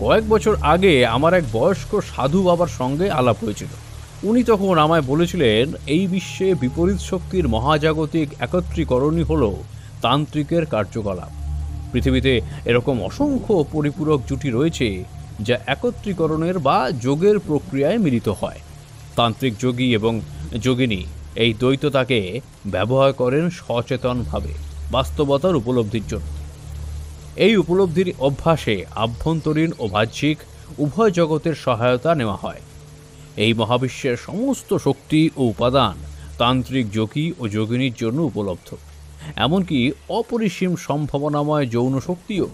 কয়েক বছর আগে আমার এক বয়স্ক সাধু বাবার সঙ্গে আলাপ হয়েছিল। উনি তখন আমায় বলেছিলেন, এই বিশ্বে বিপরীত শক্তির মহাজাগতিক একত্রীকরণই হল তান্ত্রিকের কার্যকলাপ। পৃথিবীতে এরকম অসংখ্য পরিপূরক জুটি রয়েছে যা একত্রীকরণের বা যোগের প্রক্রিয়ায় মিলিত হয়। তান্ত্রিক যোগী এবং যোগিনী এই দ্বৈততাকে ব্যবহার করেন সচেতনভাবে বাস্তবতার উপলব্ধির জন্য। এই উপলব্ধির অভ্যাসে আভ্যন্তরীণ ও বাহ্যিক উভয় জগতের সহায়তা নেওয়া হয়। এই মহাবিশ্বের সমস্ত শক্তি ও উপাদান তান্ত্রিক যোগী ও যোগিনীর জন্য উপলব্ধ। এমনকি অপরিসীম সম্ভাবনাময় যৌন শক্তিও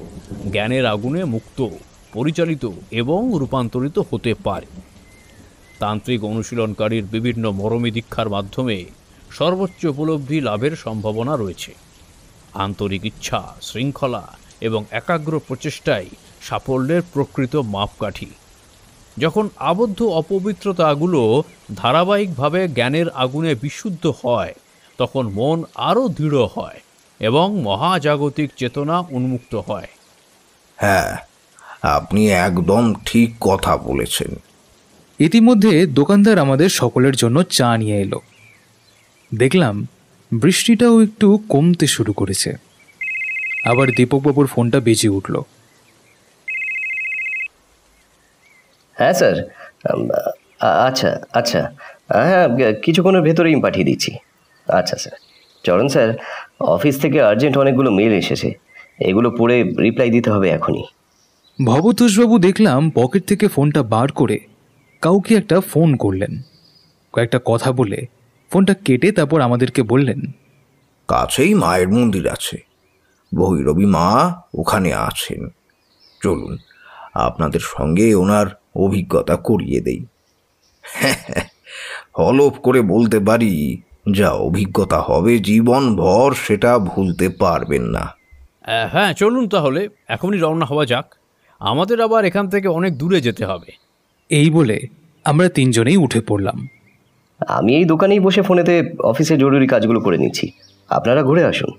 জ্ঞানের আগুনে মুক্ত, পরিচালিত এবং রূপান্তরিত হতে পারে। তান্ত্রিক অনুশীলনকারীর বিভিন্ন মরমী দীক্ষার মাধ্যমে সর্বোচ্চ উপলব্ধি লাভের সম্ভাবনা রয়েছে। আন্তরিক ইচ্ছা, শৃঙ্খলা এবং একাগ্র প্রচেষ্টাই সাফল্যের প্রকৃত মাপকাঠি। যখন আবদ্ধ অপবিত্রতাগুলো ধারাবাহিকভাবে জ্ঞানের আগুনে বিশুদ্ধ হয়, তখন মন আরও দৃঢ় হয় এবং মহাজাগতিক চেতনা উন্মুক্ত হয়। হ্যাঁ, আপনি একদম ঠিক কথা বলেছেন। ইতিমধ্যে দোকানদার আমাদের সকলের জন্য চা নিয়ে এলো। দেখলাম বৃষ্টিটাও একটু কমতে শুরু করেছে। আবার দীপকবাবুর ফোনটা বেজে উঠল। হ্যাঁ স্যার, আচ্ছা আচ্ছা, হ্যাঁ কিছুক্ষণের ভেতরেই পাঠিয়ে দিচ্ছি। আচ্ছা স্যার। চরণ স্যার, অফিস থেকে আর্জেন্ট অনেকগুলো মেল এসেছে, এগুলো পড়ে রিপ্লাই দিতে হবে এখনই। ভবতোষবাবু দেখলাম পকেট থেকে ফোনটা বার করে কাউকে একটা ফোন করলেন। কয়েকটা কথা বলে ফোনটা কেটে তারপর আমাদেরকে বললেন, কাছেই মায়ের মন্দির আছে, ভৈরবী মা ওখানে আছেন, চলুন আপনাদের সঙ্গে ওনার অভিজ্ঞতা করিয়ে দেই। হলফ করে বলতে পারি, যা অভিজ্ঞতা হবে জীবনভর সেটা ভুলতে পারবেন না। হ্যাঁ চলুন তাহলে, এখনই রওনা হওয়া যাক। আমাদের আবার এখান থেকে অনেক দূরে যেতে হবে। এই বলে আমরা তিনজনেই উঠে পড়লাম। আমি এই দোকানেই বসে ফোনেতে অফিসের জরুরি কাজগুলো করে নিচ্ছি, আপনারা ঘুরে আসুন।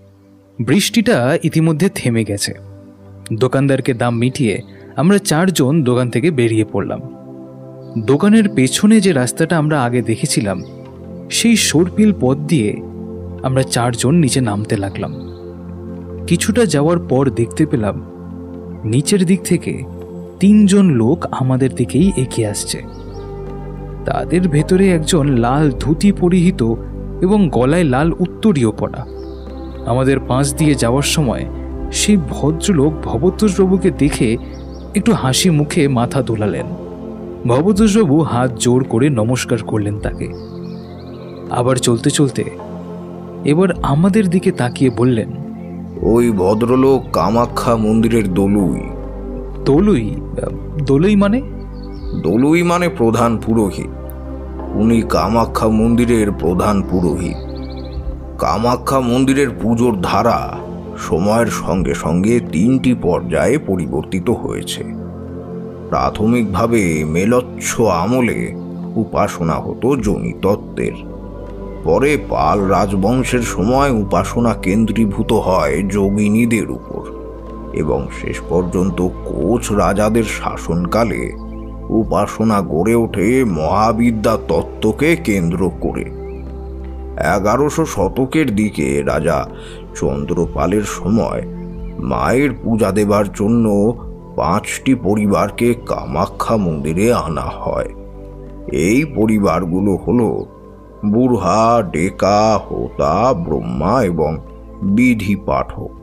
বৃষ্টিটা ইতিমধ্যে থেমে গেছে। দোকানদারকে দাম মিটিয়ে আমরা চারজন দোকান থেকে বেরিয়ে পড়লাম। দোকানের পেছনে যে রাস্তাটা আমরা আগে দেখেছিলাম, সেই সরপিল পথ দিয়ে আমরা চারজন নিচে নামতে লাগলাম। কিছুটা যাওয়ার পর দেখতে পেলাম নিচের দিক থেকে তিনজন লোক আমাদের দিকেই এগিয়ে আসছে। তাদের ভেতরে একজন লাল ধুতি পরিহিত এবং গলায় লাল উত্তরীয় পরা। আমাদের পাশ দিয়ে যাওয়ার সময় সেই ভদ্রলোক ভবতোষবাবুকে দেখে একটু হাসি মুখে মাথা দোলালেন। ভবতোষবাবু হাত জোর করে নমস্কার করলেন তাকে। আবার চলতে চলতে এবার আমাদের দিকে তাকিয়ে বললেন, ওই ভদ্রলোক কামাখ্যা মন্দিরের দলুই। দলুই? দলুই মানে? দলুই মানে প্রধান পুরোহিত। উনি কামাখ্যা মন্দিরের প্রধান পুরোহিত। কামাখ্যা মন্দিরের পুজোর ধারা সময়ের সঙ্গে সঙ্গে তিনটি পর্যায়ে পরিবর্তিত হয়েছে। প্রাথমিকভাবে মেলচ্ছ আমলে উপাসনা হতো যোনিতত্ত্বের। পরে পাল রাজবংশের সময় উপাসনা কেন্দ্রীভূত হয় যোগিনীদের উপর, এবং শেষ পর্যন্ত কোচ রাজাদের শাসনকালে উপাসনা গড়ে ওঠে মহাবিদ্যা তত্ত্বকে কেন্দ্র করে। 1100 শতকের দিকে রাজা চন্দ্রপালের সময় মায়ের পূজা দেবার জন্য 5টি পরিবারকে কামাখ্যা মন্দিরে আনা হয়। এই পরিবারগুলো হলো বুড়হা, ডেকা, হোতা, ব্রহ্মা এবং বিধি পাঠক।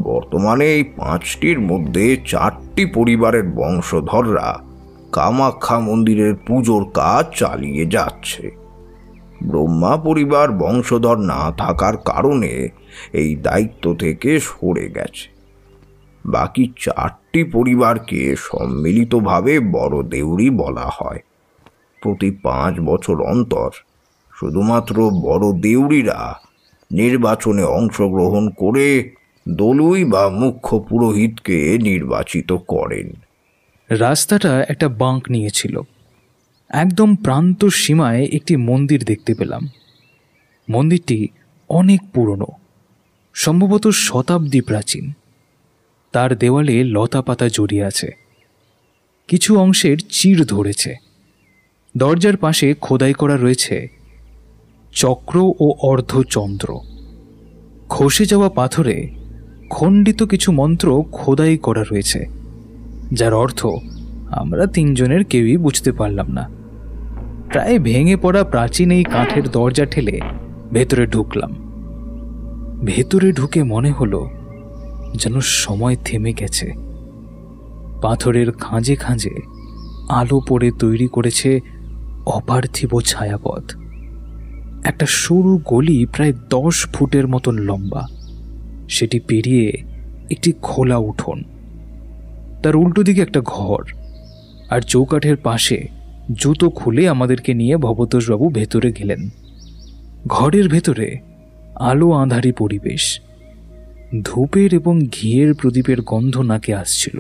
বর্তমানে এই 5টির মধ্যে 4টি পরিবারের বংশধররা কামাখ্যা মন্দিরের পুজোর কাজ চালিয়ে যাচ্ছে। ব্রহ্মা পরিবার বংশধর না থাকার কারণে এই দায়িত্ব থেকে সরে গেছে। বাকি 4টি পরিবারকে সম্মিলিতভাবে বড় দেউড়ি বলা হয়। প্রতি 5 বছর অন্তর শুধুমাত্র বড় দেউড়িরা নির্বাচনে অংশগ্রহণ করে দলুই বা মুখ্য পুরোহিতকে নির্বাচিত করেন। রাস্তাটা একটা বাঁক নিয়েছিল। একদম প্রান্ত সীমায় একটি মন্দির দেখতে পেলাম। মন্দিরটি অনেক পুরনো, সম্ভবত শতাব্দী প্রাচীন। তার দেওয়ালে লতা পাতা জড়িয়ে আছে, কিছু অংশের চির ধরেছে। দরজার পাশে খোদাই করা রয়েছে চক্র ও অর্ধচন্দ্র। খসে যাওয়া পাথরে খণ্ডিত কিছু মন্ত্র খোদাই করা রয়েছে, যার অর্থ আমরা 3 জনের কেউই বুঝতে পারলাম না। প্রায় ভেঙে পড়া প্রাচীন এই কাঠের দরজা ঠেলে ভেতরে ঢুকলাম। ভেতরে ঢুকে মনে হলো যেন সময় থেমে গেছে। পাথরের খাঁজে খাঁজে আলো পড়ে তৈরি করেছে অপার্থিব ছায়াপথ। একটা সরু গলি প্রায় 10 ফুটের মতন লম্বা, সেটি পেরিয়ে একটি খোলা উঠোন, তার উল্টো দিকে একটা ঘর, আর চৌকাঠের পাশে জুতো খুলে আমাদেরকে নিয়ে ভবতোষবাবু ভেতরে গেলেন। ঘরের ভেতরে আলো আঁধারি পরিবেশ, ধূপের এবং ঘিয়ের প্রদীপের গন্ধ নাকে আসছিল।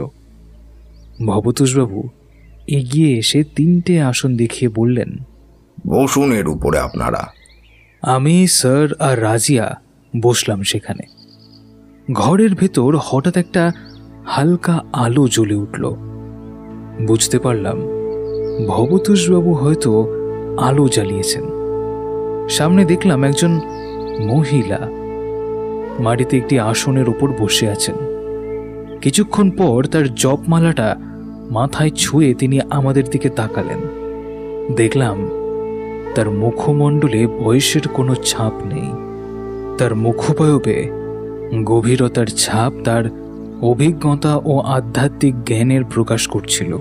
ভবতোষবাবু এগিয়ে এসে 3টে আসন দেখিয়ে বললেন, বসুন এর উপরে আপনারা। আমি, স্যার আর রাজিয়া বসলাম সেখানে। ঘরের ভেতর হঠাৎ একটা হালকা আলো জ্বলে উঠল। বুঝতে পারলাম ভবতোষবাবু হয়তো আলো জ্বালিয়েছেন। সামনে দেখলাম একজন মহিলা মাটিতে একটি আসনের ওপর বসে আছেন। কিছুক্ষণ পর তার জপমালাটা মাথায় ছুঁয়ে তিনি আমাদের দিকে তাকালেন। দেখলাম তার মুখমণ্ডলে বয়সের কোনো ছাপ নেই। তার মুখোপায়বে গভীরতার ছাপ তার অভিজ্ঞতা ও আধ্যাত্মিক জ্ঞানের প্রকাশ করছিল।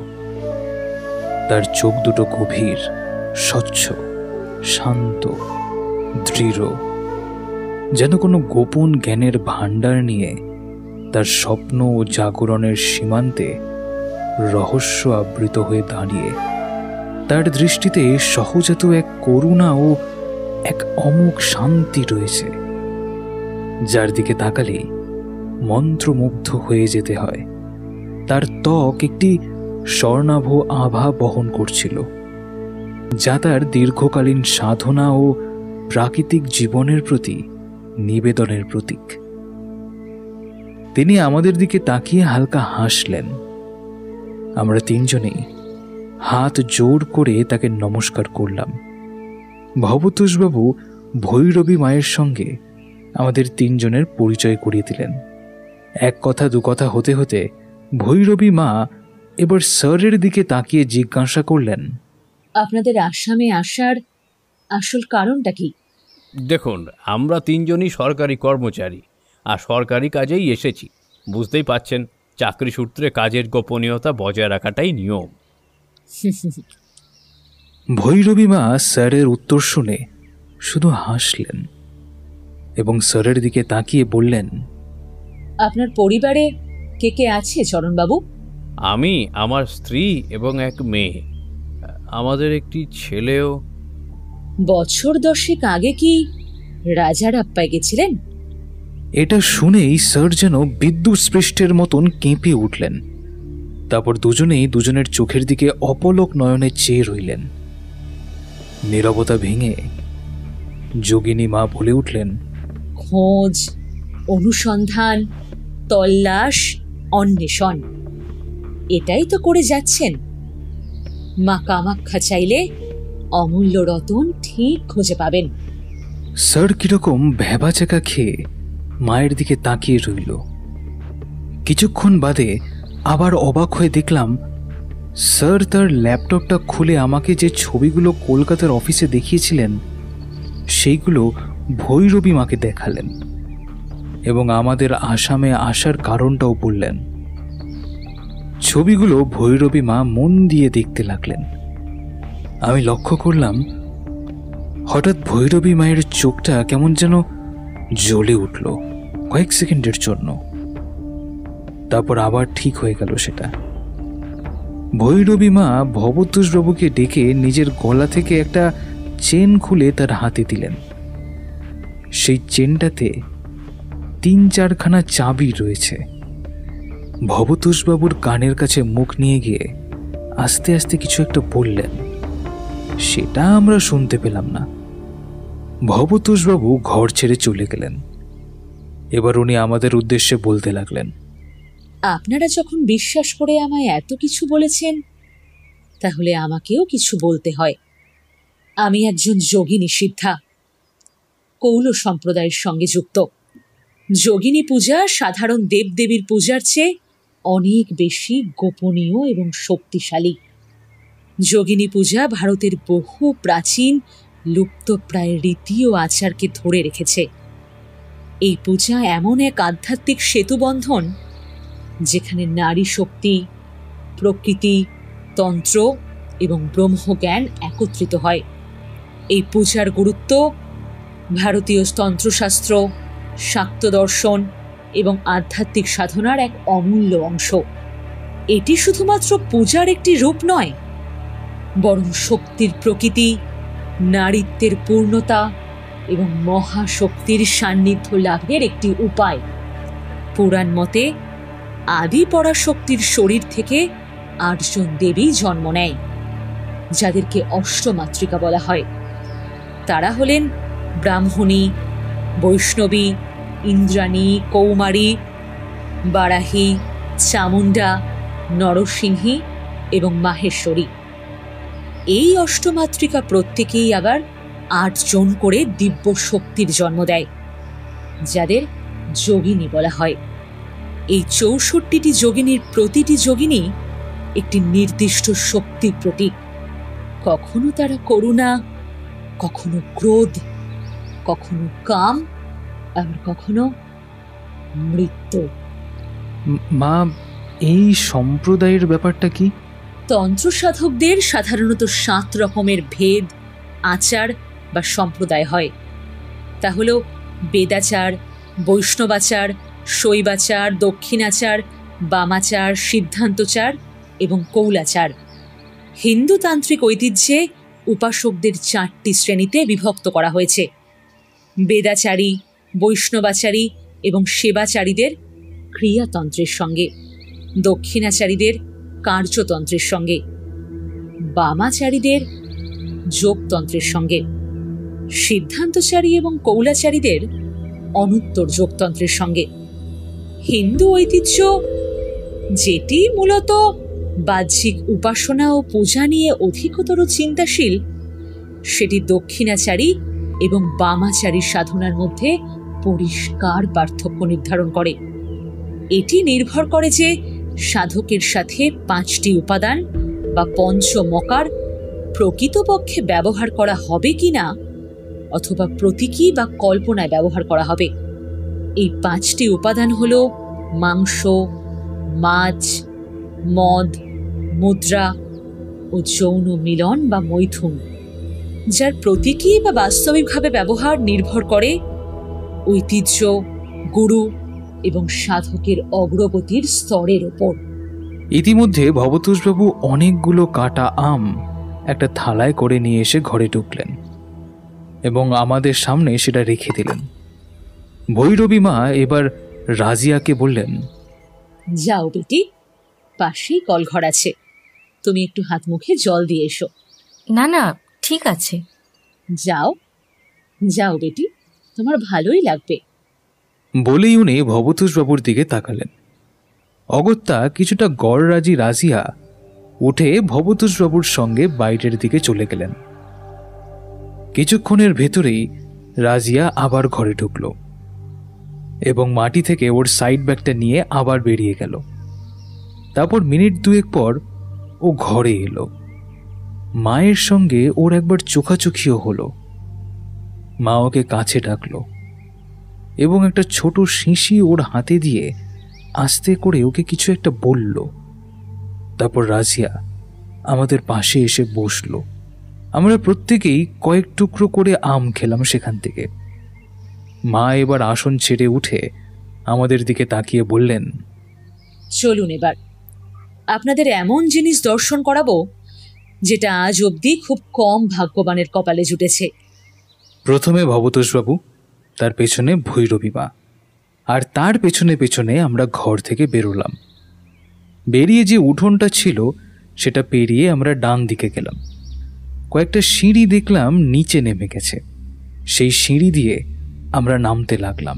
তার চোখ দুটো গভীর, স্বচ্ছ, শান্ত, দৃঢ়, যেন কোনো গোপন জ্ঞানের ভাণ্ডার নিয়ে তার স্বপ্ন ও জাগরণের সীমান্তে রহস্য আবৃত হয়ে দাঁড়িয়ে। তার দৃষ্টিতে সহজাত এক করুণা ও এক অমোঘ শান্তি রয়েছে, যার দিকে তাকালে মন্ত্রমুগ্ধ হয়ে যেতে হয়। তার ত্বক একটি স্বর্ণাভ আভা বহন করছিল, যা তার দীর্ঘকালীন সাধনা ও প্রাকৃতিক জীবনের প্রতি নিবেদনের প্রতীক। তিনি আমাদের দিকে তাকিয়ে হালকা হাসলেন। আমরা 3 জনেই হাত জোর করে তাকে নমস্কার করলাম। ভবতোষবাবু ভৈরবী মায়ের সঙ্গে আমাদের 3 জনের পরিচয় করিয়ে দিলেন। 1 কথা 2 কথা হতে হতে ভৈরবী মা এবার স্যারের দিকে তাকিয়ে জিজ্ঞাসা করলেন, আপনাদের আসামে আসার আসল কারণটা কি? দেখুন, আমরা 3 জনই সরকারি কর্মচারী, আর সরকারি কাজেই এসেছি। বুঝতেই পাচ্ছেন, চাকরি সূত্রে কাজের গোপনীয়তা বজায় রাখাটাই নিয়ম। ভৈরবী মা স্যারের উত্তর শুনে শুধু হাসলেন এবং স্যারের দিকে তাকিয়ে বললেন, আপনার পরিবারে কে কে আছে চরণবাবু? আমি, আমার স্ত্রী এবং 1 মেয়ে। আমাদের একটি ছেলেও। বছর 10 আগে কি রাজারাপ্পায় গেছিলেন? এটা শুনেই স্যার যেন বিদ্যুৎ স্পৃষ্টের মতন কেঁপে উঠলেন। তারপর দুজনেই দুজনের চোখের দিকে অপলক নয়নে চেয়ে রইলেন। নীরবতা ভেঙে যোগিনী মা বলে উঠলেন, খোঁজ, অনুসন্ধান, তল্লাশ, অন্বেষণ, এটাই তো করে যাচ্ছেন। মা কামাখ্যা চাইলে অমূল্য রতন ঠিক খুঁজে পাবেন। স্যার কিরকম ভ্যাবাচাকা খেয়ে মায়ের দিকে তাকিয়ে রইল। কিছুক্ষণ বাদে আবার অবাক হয়ে দেখলাম স্যার তার ল্যাপটপটা খুলে আমাকে যে ছবিগুলো কলকাতার অফিসে দেখিয়েছিলেন সেইগুলো ভৈরবী মাকে দেখালেন এবং আমাদের আসামে আসার কারণটাও বললেন। ছবিগুলো ভৈরবী মা মন দিয়ে দেখতে লাগলেন। আমি লক্ষ্য করলাম হঠাৎ ভৈরবী মায়ের চোখটা কেমন যেন জ্বলে উঠল কয়েক সেকেন্ডের জন্য, তারপর আবার ঠিক হয়ে গেল সেটা। ভৈরবী মা ভবতোষবাবুকে ডেকে নিজের গলা থেকে একটা চেন খুলে তার হাতে দিলেন। সেই চেনটাতে 3-4খানা চাবি রয়েছে। ভবতোষবাবুর কানের কাছে মুখ নিয়ে গিয়ে আস্তে আস্তে কিছু একটা বললেন, সেটা আমরা শুনতে পেলাম না। ভবতোষবাবু ঘর ছেড়ে চলে গেলেন। এবার উনি আমাদের উদ্দেশ্যে বলতে লাগলেন, আপনারা যখন বিশ্বাস করে আমায় এত কিছু বলেছেন, তাহলে আমাকেও কিছু বলতে হয়। আমি একজন যোগিনী সিদ্ধা, কৌল সম্প্রদায়ের সঙ্গে যুক্ত। যোগিনী পূজা সাধারণ দেবদেবীর পূজার চেয়ে অনেক বেশি গোপনীয় এবং শক্তিশালী। যোগিনী পূজা ভারতের বহু প্রাচীন লুপ্তপ্রায় রীতি ও আচারকে ধরে রেখেছে। এই পূজা এমন এক আধ্যাত্মিক সেতুবন্ধন যেখানে নারী শক্তি, প্রকৃতি, তন্ত্র এবং ব্রহ্মজ্ঞান একত্রিত হয়। এই পূজার গুরুত্ব ভারতীয় তন্ত্রশাস্ত্র, শাক্ত দর্শন এবং আধ্যাত্মিক সাধনার এক অমূল্য অংশ। এটি শুধুমাত্র পূজার একটি রূপ নয়, বরং শক্তির প্রকৃতি, নারীত্বের পূর্ণতা এবং মহাশক্তির সান্নিধ্য লাভের একটি উপায়। পুরাণ মতে আদি পরাশক্তির শরীর থেকে 8 জন দেবী জন্ম নেয়, যাদেরকে অষ্টমাতৃকা বলা হয়। তারা হলেন ব্রাহ্মণী, বৈষ্ণবী, ইন্দ্রাণী, কৌমারী, বারাহী, চামুণ্ডা, নরসিংহী এবং মাহেশ্বরী। এই অষ্টমাতৃকা প্রত্যেকেই আবার 8 জন করে দিব্য শক্তির জন্ম দেয়, যাদের যোগিনী বলা হয়। এই 64টি যোগিনীর প্রতিটি যোগিনী একটি নির্দিষ্ট শক্তির প্রতীক। কখনো তারা করুণা, কখনো ক্রোধ, কখনো কাম, আবার কখনো মৃত্যু। মা, এই সম্প্রদায়ের ব্যাপারটা কি? তন্ত্র সাধকদের সাধারণত 7 রকমের ভেদ, আচার বা সম্প্রদায় হয়। তা হল বেদাচার, বৈষ্ণবাচার, শৈবাচার, দক্ষিণাচার, বামাচার, সিদ্ধান্তচার এবং কৌলাচার। হিন্দু তান্ত্রিক ঐতিহ্যে উপাসকদের 4টি শ্রেণীতে বিভক্ত করা হয়েছে: বেদাচারী, বৈষ্ণবাচারী এবং সেবাচারীদের ক্রিয়াতন্ত্রের সঙ্গে, দক্ষিণাচারীদের কার্যতন্ত্রের সঙ্গে, বামাচারীদের যোগতন্ত্রের সঙ্গে, সিদ্ধান্তচারী এবং কৌলাচারীদের অনুত্তর যোগতন্ত্রের সঙ্গে। হিন্দু ঐতিহ্য, যেটি মূলত বাহ্যিক উপাসনা ও পূজা নিয়ে অধিকতর চিন্তাশীল, সেটি দক্ষিণাচারী এবং বামাচারী সাধনার মধ্যে পরিষ্কার পার্থক্য নির্ধারণ করে। এটি নির্ভর করে যে সাধকের সাথে 5টি উপাদান বা পঞ্চমকার প্রকৃতপক্ষে ব্যবহার করা হবে কিনা, অথবা প্রতীকী বা কল্পনায় ব্যবহার করা হবে। এই 5টি উপাদান হল মাংস, মাছ, মদ, মুদ্রা ও যৌন মিলন বা মৈথুন, যার প্রতীকী বা বাস্তবিকভাবে ব্যবহার নির্ভর করে ঐতিহ্য, গুরু এবং সাধকের অগ্রগতির স্তরের ওপর। ইতিমধ্যে ভবতোষবাবু অনেকগুলো কাটা আম একটা থালায় করে নিয়ে এসে ঘরে ঢুকলেন এবং আমাদের সামনে সেটা রেখে দিলেন। ভৈরবী মা এবার রাজিয়াকে বললেন, যাও বেটি, পাশেই কলঘর আছে, তুমি একটু হাত মুখে জল দিয়ে এসো। না না, ঠিক আছে। যাও যাও বেটি, তোমার ভালোই লাগবে। বলেই উনি ভবতোষবাবুর দিকে তাকালেন। অগত্যা কিছুটা গড়রাজি রাজিয়া উঠে ভবতোষবাবুর সঙ্গে বাইরের দিকে চলে গেলেন। কিছুক্ষণের ভেতরেই রাজিয়া আবার ঘরে ঢুকল এবং মাটি থেকে ওর সাইড ব্যাগটা নিয়ে আবার বেরিয়ে গেল। তারপর মিনিট দুয়েক পর ও ঘরে এলো। মায়ের সঙ্গে ওর একবার চোখাচোখিও হলো। মা ওকে কাছে ডাকলো এবং একটা ছোট শিশি ওর হাতে দিয়ে আস্তে করে ওকে কিছু একটা বলল। তারপর রাজিয়া আমাদের পাশে এসে বসলো। আমরা প্রত্যেকেই কয়েক টুকরো করে আম খেলাম সেখান থেকে। মা এবার আসন ছেড়ে উঠে আমাদের দিকে তাকিয়ে বললেন, চলুন এবার আপনাদের এমন জিনিস দর্শন করাবো যেটা আজ অবধি খুব কম ভাগ্যবানের কপালে জুটেছে। প্রথমে ভবতোষবাবু, তার পেছনে ভৈরবী মা, আর তার পেছনে পেছনে আমরা ঘর থেকে বেরোলাম। বেরিয়ে যে উঠোনটা ছিল সেটা পেরিয়ে আমরা ডান দিকে গেলাম। কয়েকটা সিঁড়ি দেখলাম নিচে নেমে গেছে। সেই সিঁড়ি দিয়ে আমরা নামতে লাগলাম।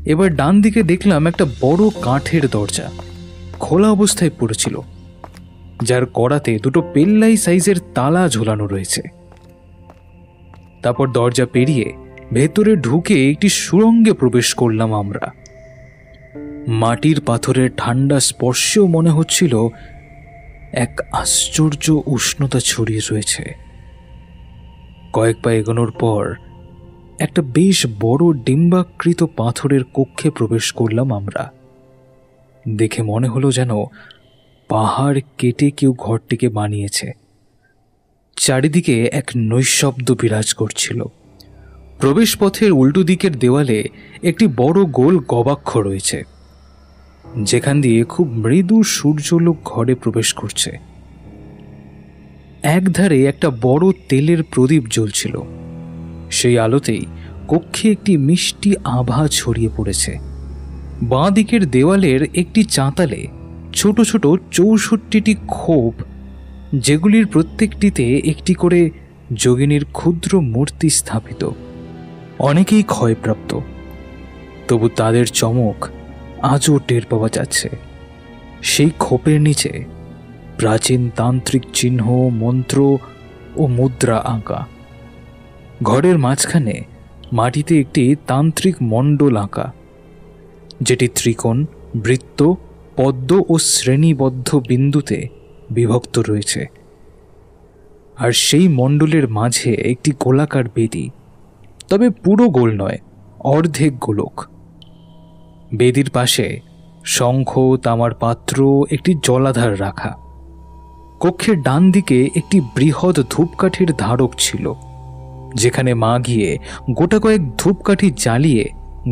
এবার ডান দিকে দেখলাম একটা বড় কাঠের দরজা খোলা অবস্থায় পড়েছিল, যার কড়াতে দুটো পেল্লাই সাইজের তালা ঝোলানো রয়েছে। তারপর দরজা পেরিয়ে ভেতরে ঢুকে একটি সুড়ঙ্গে প্রবেশ করলাম আমরা। মাটির পাথরের ঠান্ডা স্পর্শেও মনে হচ্ছিল এক আশ্চর্য উষ্ণতা ছড়িয়ে রয়েছে। কয়েক পা এগোনোর পর একটা বেশ বড় ডিম্বাকৃত পাথরের কক্ষে প্রবেশ করলাম আমরা। দেখে মনে হলো যেন পাহাড় কেটে কেউ ঘরটিকে বানিয়েছে। চারিদিকে এক নৈঃশব্দ বিরাজ করছিল। প্রবেশপথের উল্টো দিকের দেওয়ালে একটি বড় গোল গবাক্ষ রয়েছে, যেখান দিয়ে খুব মৃদু সূর্যালোক ঘরে প্রবেশ করছে। একধারে একটা বড় তেলের প্রদীপ জ্বলছিল। সেই আলোতেই কক্ষে একটি মিষ্টি আভা ছড়িয়ে পড়েছে। বাঁ দিকের দেওয়ালের একটি চাতালে ছোট ছোট ৬৪টি খোপ, যেগুলির প্রত্যেকটিতে একটি করে যোগিনীর ক্ষুদ্র মূর্তি স্থাপিত। অনেকেই ক্ষয়প্রাপ্ত, তবু তাদের চমক আজও টের পাওয়া যাচ্ছে। সেই খোপের নিচে প্রাচীন তান্ত্রিক চিহ্ন, মন্ত্র ও মুদ্রা আঁকা। ঘরের মাঝখানে মাটিতে একটি তান্ত্রিক মণ্ডল আঁকা, যেটি ত্রিকোণ, বৃত্ত, পদ্ম ও শ্রেণীবদ্ধ বিন্দুতে বিভক্ত রয়েছে। আর সেই মণ্ডলের মাঝে একটি গোলাকার বেদি, তবে পুরো গোল নয়, অর্ধেক গোলক। বেদির পাশে শঙ্খ, তামার পাত্র, একটি জলাধার রাখা। কক্ষের ডান দিকে একটি বৃহৎ ধূপকাঠির ধারক ছিল, যেখানে মা গিয়ে গোটা কয়েক ধূপকাঠি জ্বালিয়ে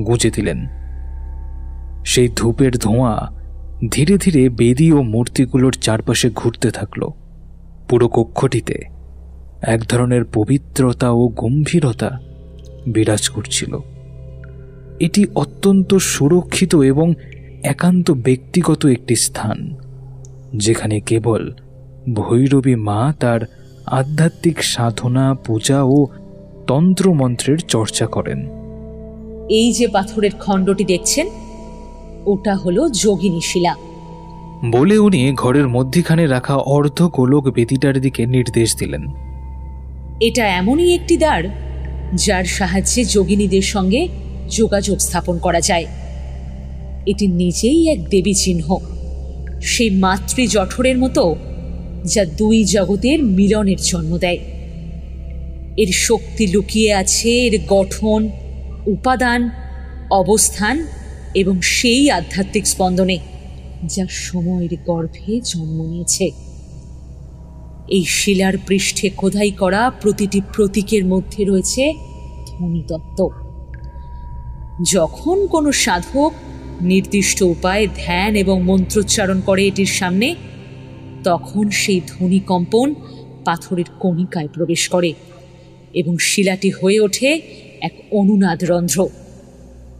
গুঁজে দিলেন। সেই ধূপের ধোঁয়া ধীরে ধীরে বেদি ও মূর্তিগুলোর চারপাশে ঘুরতে থাকল। পুরো কক্ষটিতে এক ধরনের পবিত্রতা ও গম্ভীরতা বিরাজ করছিল। এটি অত্যন্ত সুরক্ষিত এবং একান্ত ব্যক্তিগত একটি স্থান, যেখানে কেবল ভৈরবী মা তার আধ্যাত্মিক সাধনা, পূজা ও তন্ত্রমন্ত্রের চর্চা করেন। এই যে পাথরের খণ্ডটি দেখছেন, ওটা হলো যোগিনী শিলা। বলে উনি ঘরের মধ্যিখানে রাখা অর্ধ গোলক বেদিটার দিকে নির্দেশ দিলেন। এটা এমনই একটি দ্বার যার সাহায্যে যোগিনীদের সঙ্গে যোগাযোগ স্থাপন করা যায়। এটি নিজেই এক দেবী চিহ্ন, সেই মাতৃ জঠরের মতো, যা দুই জগতের মিলনের জন্ম দেয়। এর শক্তি লুকিয়ে আছে এর গঠন, উপাদান, অবস্থান এবং সেই আধ্যাত্মিক স্পন্দনে, যা সময়ের গর্ভে জন্ম নিয়েছে। এই শিলার পৃষ্ঠে খোদাই করা প্রতিটি প্রতীকের মধ্যে রয়েছে ধ্বনিতত্ত্ব। যখন কোনো সাধক নির্দিষ্ট উপায়ে ধ্যান এবং মন্ত্রোচ্চারণ করে এটির সামনে, তখন সেই ধ্বনি কম্পন পাথরের কণিকায় প্রবেশ করে এবং শিলাটি হয়ে ওঠে এক অনুনাদ রন্ধ্র,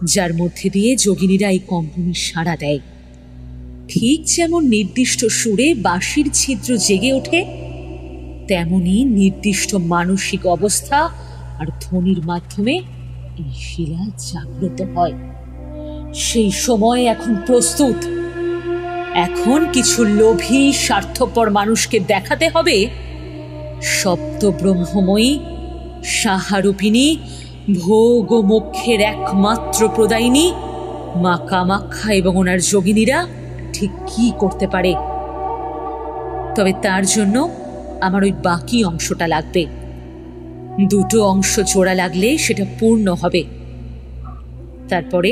যার মধ্যে দিয়ে যোগিনীরা এই কম্পনে সাড়া দেয়। ঠিক যেমন নির্দিষ্ট সুরে বাঁশির ছিদ্র জেগে ওঠে, তেমনি নির্দিষ্ট মানসিক অবস্থা আর ধ্বনির মাধ্যমে এই শিলা জাগ্রত হয়। সেই সময় এখন প্রস্তুত। এখন কিছু লোভী স্বার্থপর মানুষকে দেখাতে হবে সপ্ত ব্রহ্মময়ী সাহারূপিণী ভোগ ও মোক্ষের একমাত্র প্রদায়িনী মা কামাখ্যা এবং ওনার যোগিনীরা ঠিক কি করতে পারে। তবে তার জন্য আমার ওই বাকি অংশটা লাগবে। দুটো অংশ জোড়া লাগলে সেটা পূর্ণ হবে। তারপরে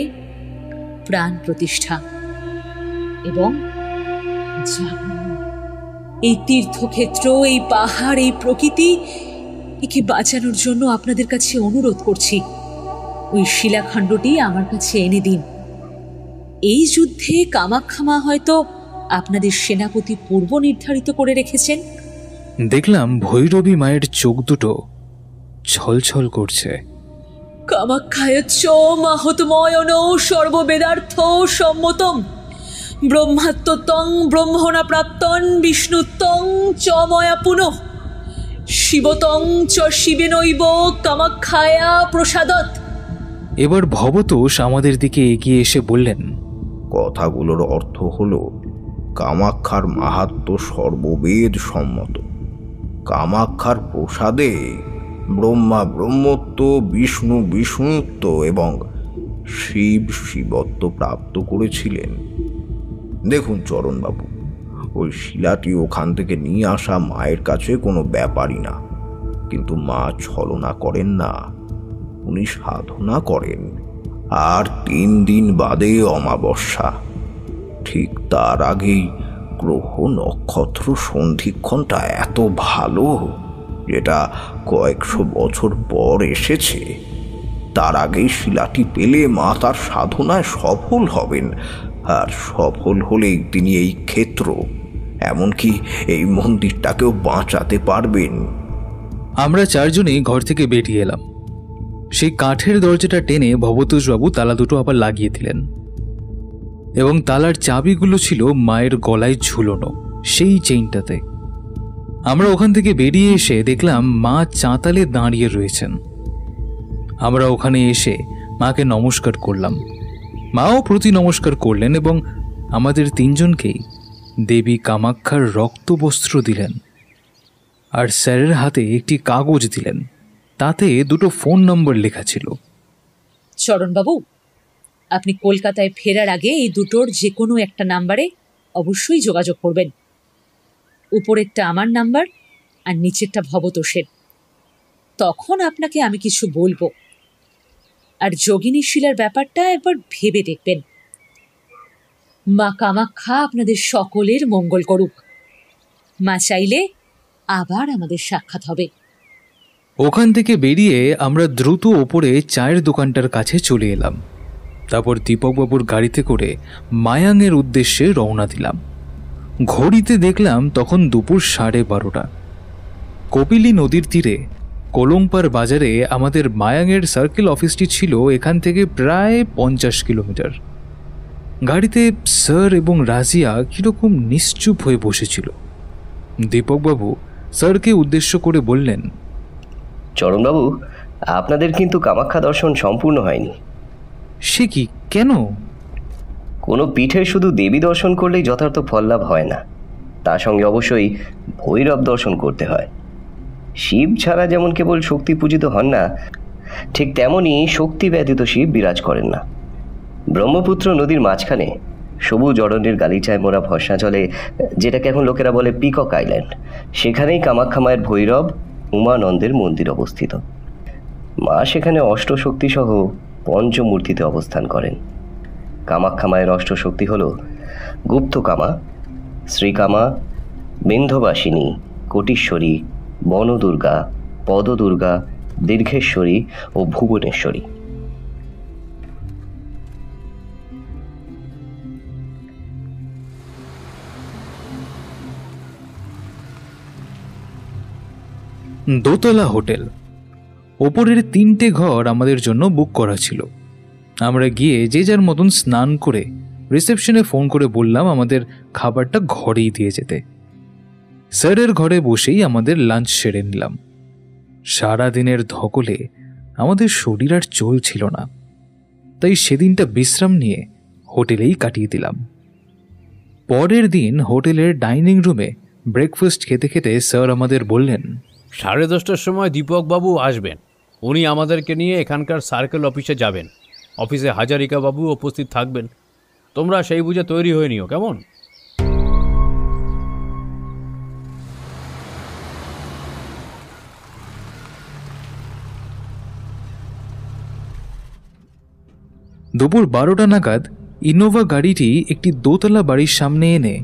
প্রাণ প্রতিষ্ঠা এবং এই তীর্থক্ষেত্র, এই পাহাড়, এই প্রকৃতি, একে বাঁচানোর জন্য আপনাদের কাছে অনুরোধ করছি, ওই শিলাখণ্ডটি আমার কাছে এনে দিন। এই যুদ্ধে কামাখ্যা মা হয়তো আপনাদের সেনাপতি পূর্ব নির্ধারিত করে রেখেছেন। দেখলাম ভৈরবী মায়ের চোখ দুটো ছলছল করছে। কামাখ্যায় চ মাহতময়ন সর্ববেদার্থ সম্মতম ব্রহ্মাত্মতং ব্রহ্মণা প্রাপ্তন বিষ্ণুতং চ ময়া পুনঃ শিবতং চ শিবেনৈব কামাখ্যায়া প্রসাদত। এবার ভবতোষ আমাদের দিকে এগিয়ে এসে বললেন, কথাগুলোর অর্থ হলো কামাখ্যার মাহাত্ম্য সর্ববেদ সম্মত। কামাখ্যার প্রসাদে ব্রহ্মা ব্রহ্মত্ব, বিষ্ণু বিষ্ণুত্ব এবং শিব শিবত্ব প্রাপ্ত করেছিলেন। দেখুন চরণবাবু, ওই শিলাটি ওখান থেকে নিয়ে আসা মায়ের কাছে কোনো ব্যাপারই না, কিন্তু মা ছলনা করেন না, উনি সাধনা করেন। আর 3 দিন বাদে অমাবস্যা, ঠিক তার আগেই গ্রহ নক্ষত্র সন্ধিক্ষণটা এত ভালো যেটা কয়েকশো বছর পর এসেছে। তার আগেই শিলাটি পেলে মা তার সাধনায় সফল হবেন, আর সফল হলেই তিনি এই ক্ষেত্র, এমনকি এই মন্দিরটাকেও বাঁচাতে পারবেন। আমরা 4 জনেই ঘর থেকে বেরিয়ে এলাম। সেই কাঠের দরজাটা টেনে ভবতোষবাবু তালা দুটো আবার লাগিয়ে দিলেন এবং তালার চাবিগুলো ছিল মায়ের গলায় ঝুলনো সেই চেইনটাতে। আমরা ওখান থেকে বেরিয়ে এসে দেখলাম মা চাতালে দাঁড়িয়ে রয়েছেন। আমরা ওখানে এসে মাকে নমস্কার করলাম। মাও প্রতি নমস্কার করলেন এবং আমাদের 3 জনকেই দেবী কামাখ্যার রক্তবস্ত্র দিলেন আর স্যারের হাতে একটি কাগজ দিলেন, তাতে 2টো ফোন নম্বর লেখা ছিল। চরণবাবু, আপনি কলকাতায় ফেরার আগে এই দুটোর যে কোনো একটা নাম্বারে অবশ্যই যোগাযোগ করবেন। উপরেরটা আমার নাম্বার আর নিচেরটা ভবতোষের। তখন আপনাকে আমি কিছু বলবো। আর যোগিনী শিলার ব্যাপারটা একবার ভেবে দেখবেন। মা কামাখ্যা আপনাদের সকলের মঙ্গল করুক। মা চাইলে আবার আমাদের সাক্ষাৎ হবে। ওখান থেকে বেরিয়ে আমরা দ্রুত ওপরে চায়ের দোকানটার কাছে চলে এলাম। তারপর দীপকবাবুর গাড়িতে করে মায়াংয়ের উদ্দেশ্যে রওনা দিলাম। ঘড়িতে দেখলাম তখন দুপুর 12:30। কপিলী নদীর তীরে কলংপার বাজারে আমাদের মায়াংয়ের সার্কেল অফিসটি ছিল এখান থেকে প্রায় 50 কিলোমিটার। গাড়িতে স্যার এবং রাজিয়া কিরকম নিশ্চুপ হয়ে বসেছিল। দীপকবাবু স্যারকে উদ্দেশ্য করে বললেন, চরণবাবু, আপনাদের কিন্তু কামাখ্যা দর্শন সম্পূর্ণ হয়নি। সে কি, কেন? কোনো পীঠে শুধু দেবী দর্শন করলেই যথার্থ ফল লাভ হয় না, তার সঙ্গে অবশ্যই ভৈরব দর্শন করতে হয়। শিব ছাড়া যেমন কেবল শক্তি পূজিত হন না, ঠিক তেমনই শক্তি ব্যতীত শিব বিরাজ করেন না। ব্রহ্মপুত্র নদীর মাঝখানে সবুজ অরণ্যের গালিচায় মোড়া ভস্মাচলে, যেটাকে এখন লোকেরা বলে পিকক আইল্যান্ড, সেখানেই কামাখ্যা মায়ের ভৈরব উমানন্দের মন্দির অবস্থিত। মা সেখানে অষ্টশক্তি সহ পঞ্চমূর্তিতে অবস্থান করেন। কামাখ্যা মায়ের অষ্টশক্তি হল গুপ্তকামা, শ্রীকামা, বিন্ধবাসিনী, কোটিশ্বরী, বনদুর্গা, পদদুর্গা, দীর্ঘেশ্বরী ও ভুবনেশ্বরী। দোতলা হোটেল, ওপরের 3টে ঘর আমাদের জন্য বুক করা ছিল। আমরা গিয়ে যে যার মতন স্নান করে রিসেপশনে ফোন করে বললাম আমাদের খাবারটা ঘরেই দিয়ে যেতে। স্যারের ঘরে বসেই আমাদের লাঞ্চ সেরে নিলাম। সারাদিনের ধকলে আমাদের শরীর আর চলছিল না, তাই সেদিনটা বিশ্রাম নিয়ে হোটেলেই কাটিয়ে দিলাম। পরের দিন হোটেলের ডাইনিং রুমে ব্রেকফাস্ট খেতে খেতে স্যার আমাদের বললেন, 10:30টার সময় দীপকবাবু আসবেন। উনি আমাদেরকে নিয়ে এখানকার সার্কেল অফিসে যাবেন। অফিসে হাজারিকা বাবু উপস্থিত থাকবেন। তোমরা সেই বুঝে তৈরি হয়ে নিও, কেমন? দুপুর 12টা নাগাদ ইনোভা গাড়িটি একটি দোতলা বাড়ির সামনে এনে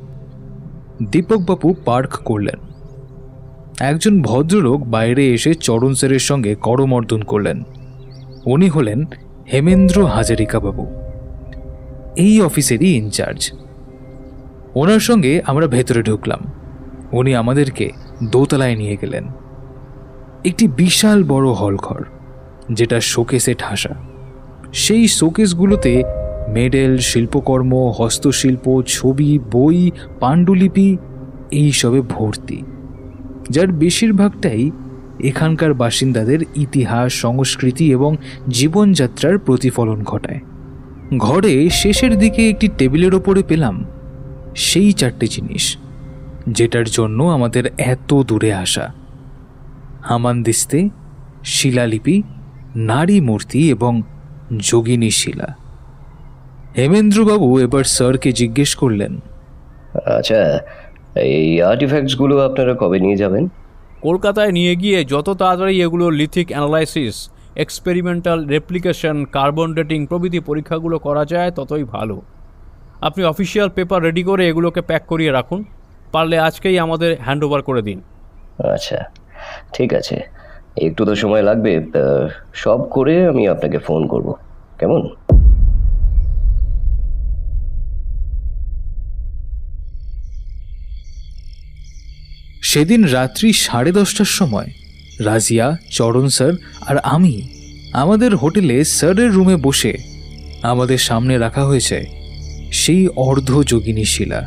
দীপকবাবু পার্ক করলেন। একজন ভদ্রলোক বাইরে এসে চরণ স্যারের সঙ্গে করমর্দন করলেন। উনি হলেন হেমেন্দ্র হাজারিকা বাবু, এই অফিসেরই ইনচার্জ। ওনার সঙ্গে আমরা ভেতরে ঢুকলাম। উনি আমাদেরকে দোতলায় নিয়ে গেলেন। একটি বিশাল বড় হলঘর, যেটা শোকেসে ঠাসা। সেই শোকেসগুলোতে মেডেল, শিল্পকর্ম, হস্তশিল্প, ছবি, বই, পাণ্ডুলিপি এইসবে ভর্তি, যার বেশিরভাগটাই এখানকার বাসিন্দাদের ইতিহাস, সংস্কৃতি এবং জীবনযাত্রার প্রতিফলন ঘটায়। ঘরে শেষের দিকে একটি টেবিলের ওপরে পেলাম সেই 4টে জিনিস যেটার জন্য আমাদের এত দূরে আসা: হামানদিস্তে, শিলালিপি, নারী মূর্তি এবং যোগিনী শিলা। হেমেন্দ্রবাবু এবার স্যারকে জিজ্ঞেস করলেন, আচ্ছা, এই আর্টিফ্যাক্টসগুলো আপনারা কবে নিয়ে যাবেন? কলকাতায় নিয়ে গিয়ে যত তাড়াতাড়ি এগুলো lithic analysis, experimental replication, carbon dating প্রভৃতি পরীক্ষাগুলো করা যায় ততই ভালো। আপনি অফিসিয়াল পেপার রেডি করে এগুলোকে প্যাক করিয়ে রাখুন। পারলে আজকেই আমাদের হ্যান্ড ওভার করে দিন। আচ্ছা, ঠিক আছে, একটু তো সময় লাগবে। সব করে আমি আপনাকে ফোন করব, কেমন? সেদিন রাত্রি 10:30টার সময় রাজিয়া, চরণ স্যার আর আমি আমাদের হোটেলে স্যারের রুমে বসে আমাদের সামনে রাখা হয়েছে সেই অর্ধযোগিনী শিলা।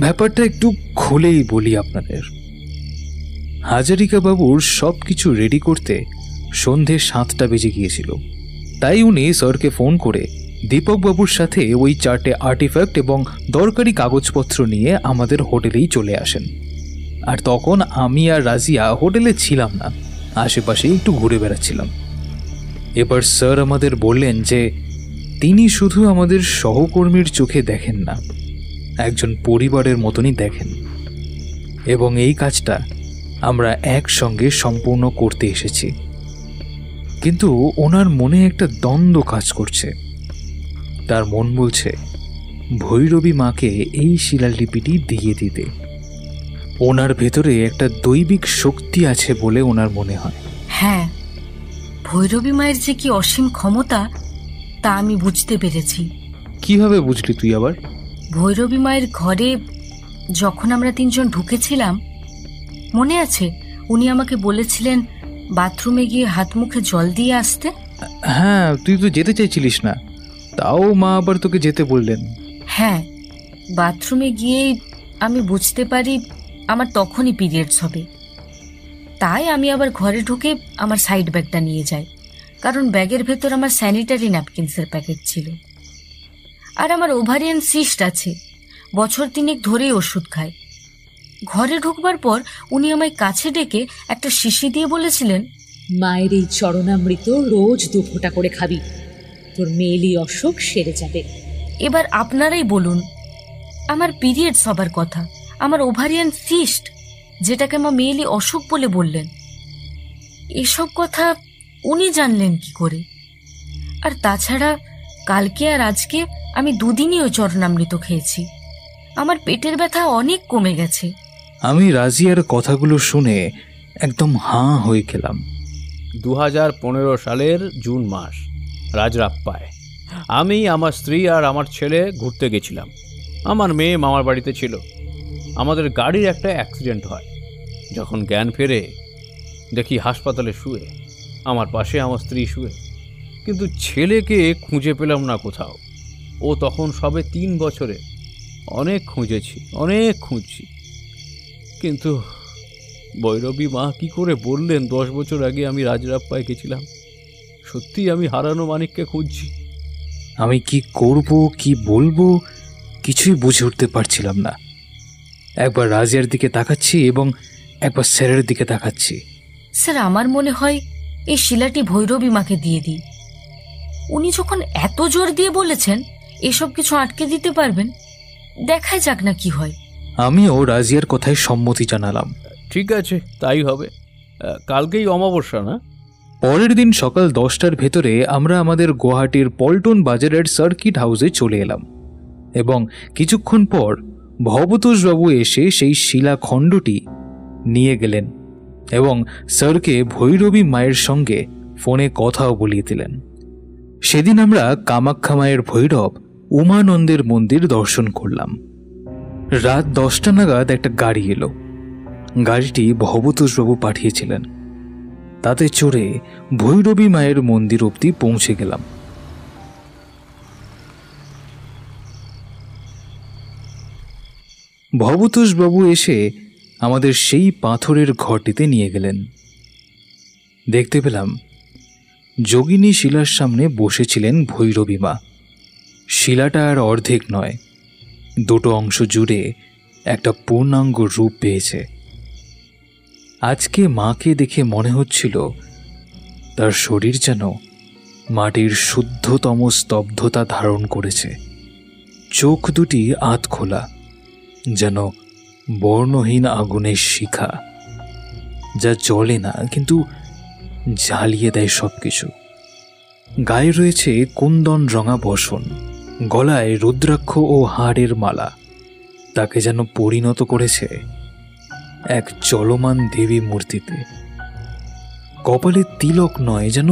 ব্যাপারটা একটু খুলেই বলি আপনাদের। হাজারিকা বাবুর সব কিছু রেডি করতে সন্ধে 7টা বেজে গিয়েছিল। তাই উনি স্যারকে ফোন করে দীপকবাবুর সাথে ওই 4টে আর্টিফ্যাক্ট এবং দরকারি কাগজপত্র নিয়ে আমাদের হোটেলেই চলে আসেন। আর তখন আমি আর রাজিয়া হোটেলে ছিলাম না, আশেপাশে একটু ঘুরে বেড়াচ্ছিলাম। এবার স্যার আমাদের বললেন যে তিনি শুধু আমাদের সহকর্মীর চোখে দেখেন না, একজন পরিবারের মতনই দেখেন, এবং এই কাজটা আমরা একসঙ্গে সম্পূর্ণ করতে এসেছি। কিন্তু ওনার মনে একটা দ্বন্দ্ব কাজ করছে। তার মন বলছে ভৈরবী মাকে এই শিলালিপিটি দিয়ে দিতে। ওনার ভেতরে একটা দৈবিক শক্তি আছে বলে ওনার মনে হয়। হ্যাঁ, ভৈরবী মায়ের যে কি অসীম ক্ষমতা তা আমি বুঝতে পেরেছি। কিভাবে বুঝলি তুই আবার? ভৈরবী মায়ের ঘরে যখন আমরা 3 জন ঢুকেছিলাম, মনে আছে উনি আমাকে বলেছিলেন বাথরুমে গিয়ে হাত মুখে জল দিয়ে আসতে? হ্যাঁ, তুই তো যেতে চাইছিলিস না, তাও মা আবার তোকে যেতে বললেন। হ্যাঁ, বাথরুমে গিয়েই আমি বুঝতে পারি আমার তখনই পিরিয়ডস হবে। তাই আমি আবার ঘরে ঢুকে আমার সাইড ব্যাগটা নিয়ে যাই, কারণ ব্যাগের ভেতর আমার স্যানিটারি ন্যাপকিনসের প্যাকেট ছিল। আর আমার ওভারিয়ান সিস্ট আছে, বছর 3 ধরেই ওষুধ খায়। ঘরে ঢুকবার পর উনি আমায় কাছে ডেকে একটা শিশি দিয়ে বলেছিলেন, মায়ের এই চরণামৃত রোজ 2 ফোঁটা করে খাবি, তোর মেয়েলি অসুখ সেরে যাবে। এবার আপনারাই বলুন, আমার পিরিয়ডস হবার কথা, আমার ওভারিয়ান সিস্ট, যেটাকে মা মেয়েলি অসুখ বলে বললেন, এসব কথা উনি জানলেন কি করে? আর তাছাড়া কালকে আর আজকে আমি 2 দিনই ওই চরণামৃত খেয়েছি। আমার পেটের ব্যথা অনেক কমে গেছে। আমি রাজিয়ার কথাগুলো শুনে একদম হাঁ হয়ে গেলাম। 2015 সালের জুন মাস, রাজরাপ্পায় আমি, আমার স্ত্রী আর আমার ছেলে ঘুরতে গেছিলাম। আমার মেয়ে মামার বাড়িতে ছিল। আমাদের গাড়ির একটা অ্যাক্সিডেন্ট হয়। যখন জ্ঞান ফেরে দেখি হাসপাতালে শুয়ে, আমার পাশে আমার স্ত্রী শুয়ে, কিন্তু ছেলেকে খুঁজে পেলাম না কোথাও। ও তখন সবে 3 বছরে। অনেক খুঁজেছি, অনেক খুঁজছি, কিন্তু ভৈরবী মা কি করে বললেন 10 বছর আগে আমি রাজরাপ্পায় গেছিলাম? সত্যি আমি হারানো মানিককে খুঁজছি। আমি কি করব, কি বলবো, কিছুই বুঝে উঠতে পারছিলাম না। একবার রাজিয়ার দিকে তাকাচ্ছি এবং একবার স্যারের দিকে তাকাচ্ছি। স্যার, আমার মনে হয় এই শিলাটি ভৈরবী মাকে দিয়ে দিই। উনি যখন এত জোর দিয়ে বলেছেন এসব কিছু আটকে দিতে পারবেন, দেখাই যাক না কি হয়। আমিও রাজিয়ার কথায় সম্মতি জানালাম। ঠিক আছে, তাই হবে। কালকেই অমাবস্যা না? পরের দিন সকাল 10টার ভেতরে আমরা আমাদের গুয়াহাটির পল্টন বাজারের সার্কিট হাউসে চলে এলাম এবং কিছুক্ষণ পর ভবতোষবাবু এসে সেই শিলাখণ্ডটি নিয়ে গেলেন এবং স্যারকে ভৈরবী মায়ের সঙ্গে ফোনে কথাও বলিয়ে দিলেন। সেদিন আমরা কামাখ্যা মায়ের ভৈরব উমানন্দের মন্দির দর্শন করলাম। রাত 10টা নাগাদ একটা গাড়ি এলো। গাড়িটি ভবতোষবাবু পাঠিয়েছিলেন। তাতে চড়ে ভৈরবী মায়ের মন্দির অবধি পৌঁছে গেলাম। ভবতোষবাবু এসে আমাদের সেই পাথরের ঘরটিতে নিয়ে গেলেন। দেখতে পেলাম যোগিনী শিলার সামনে বসেছিলেন ভৈরবী মা। শিলাটা আর অর্ধেক নয়, দুটো অংশ জুড়ে একটা পূর্ণাঙ্গ রূপ পেয়েছে। আজকে মাকে দেখে মনে হচ্ছিল তার শরীর যেন মাটির শুদ্ধতম স্তব্ধতা ধারণ করেছে। চোখ দুটি আধ খোলা, যেন বর্ণহীন আগুনের শিখা, যা জ্বলে না কিন্তু জ্বালিয়ে দেয় সবকিছু। গায়ে রয়েছে কুন্দন রঙা বসন, গলায় রুদ্রাক্ষ ও হাড়ের মালা। তাকে যেন পরিণত করেছে এক চলমান দেবী মূর্তিতে। কপালে তিলক নয়, যেন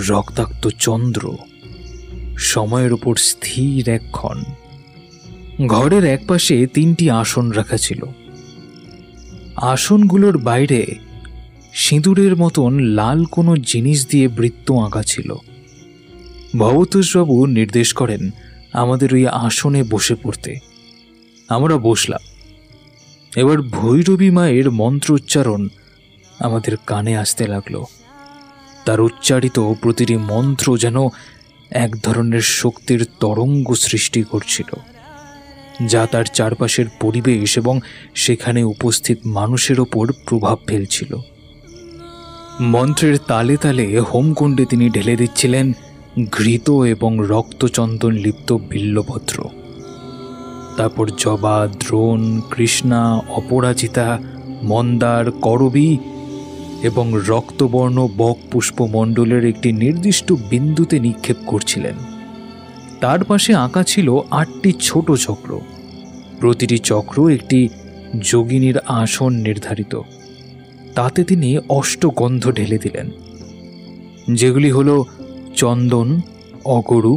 রক্তাক্ত চন্দ্র, সময়ের উপর স্থির এক ক্ষণ। ঘরের একপাশে 3টি আসন রাখা ছিল। আসনগুলোর বাইরে সিঁদুরের মতন লাল কোনো জিনিস দিয়ে বৃত্ত আঁকা ছিল। ভবতোষবাবু নির্দেশ করেন আমাদের ওই আসনে বসে পড়তে। আমরা বসলাম। এবার ভৈরবী মায়ের মন্ত্র উচ্চারণ আমাদের কানে আসতে লাগলো। তার উচ্চারিত প্রতিটি মন্ত্র যেন এক ধরনের শক্তির তরঙ্গ সৃষ্টি করছিল, যা তার চারপাশের পরিবেশ এবং সেখানে উপস্থিত মানুষের ওপর প্রভাব ফেলছিল। মন্ত্রের তালে তালে হোমকুণ্ডে তিনি ঢেলে দিচ্ছিলেন ঘৃত এবং রক্তচন্দন লিপ্ত বিল্বপত্র। তারপর জবা, দ্রোণ, কৃষ্ণা, অপরাজিতা, মন্দার, করবী এবং রক্তবর্ণ বক পুষ্পমণ্ডলের একটি নির্দিষ্ট বিন্দুতে নিক্ষেপ করছিলেন। তার পাশে আঁকা ছিল 8টি ছোট চক্র। প্রতিটি চক্র একটি যোগিনীর আসন নির্ধারিত। তাতে তিনি অষ্টগন্ধ ঢেলে দিলেন, যেগুলি হল চন্দন, অগরু,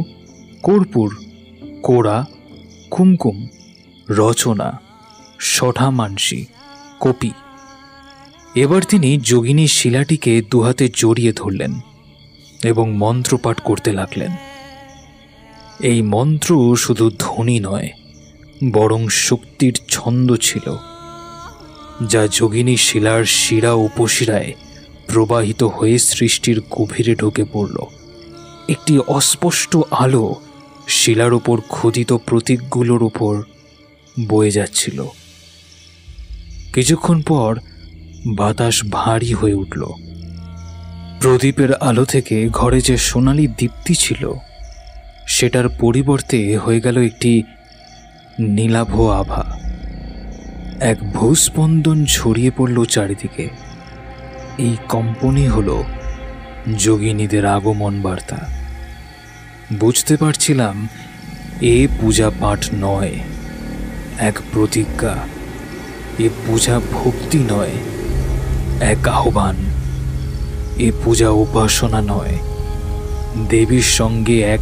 কর্পূর, কোড়া, কুমকুম, রচনা, শঠামানসী, কপি। এবার তিনি যোগিনী শিলাটিকে দুহাতে জড়িয়ে ধরলেন এবং মন্ত্রপাঠ করতে লাগলেন। এই মন্ত্র শুধু ধ্বনি নয়, বরং শক্তির ছন্দ ছিল, যা যোগিনী শিলার শিরা উপশিরায় প্রবাহিত হয়ে সৃষ্টির গভীরে ঢুকে পড়ল। একটি অস্পষ্ট আলো শিলার উপর খোদিত প্রতীকগুলোর উপর বয়ে যাচ্ছিল। কিছুক্ষণ পর বাতাস ভারী হয়ে উঠল। প্রদীপের আলো থেকে ঘরে যে সোনালি দীপ্তি ছিল, সেটার পরিবর্তে হয়ে গেল একটি নীলাভ আভা। এক ভূস্পন্দন ছড়িয়ে পড়ল চারিদিকে। এই কম্পনই হল যোগিনীদের আগমন বার্তা। বুঝতে পারছিলাম এ পূজা পাঠ নয়, এক প্রতিজ্ঞা। এ পূজা ভক্তি নয়, এক আহ্বান। এ পূজা উপাসনা নয়, দেবীর সঙ্গে এক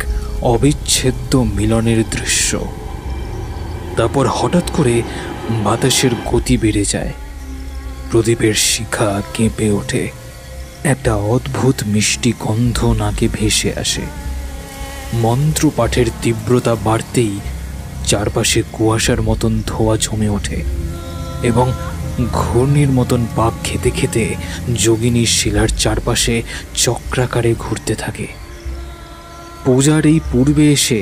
অবিচ্ছেদ্য মিলনের দৃশ্য। তারপর হঠাৎ করে বাতাসের গতি বেড়ে যায়, প্রদীপের শিখা কেঁপে ওঠে, একটা অদ্ভুত মিষ্টি গন্ধ নাকে ভেসে আসে। মন্ত্র পাঠের তীব্রতা বাড়তেই চারপাশে কুয়াশার মতন ধোঁয়া জমে ওঠে এবং ঘূর্ণির মতন পাক খেতে খেতে যোগিনীর শিলার চারপাশে চক্রাকারে ঘুরতে থাকে। পূজার এই পূর্বে এসে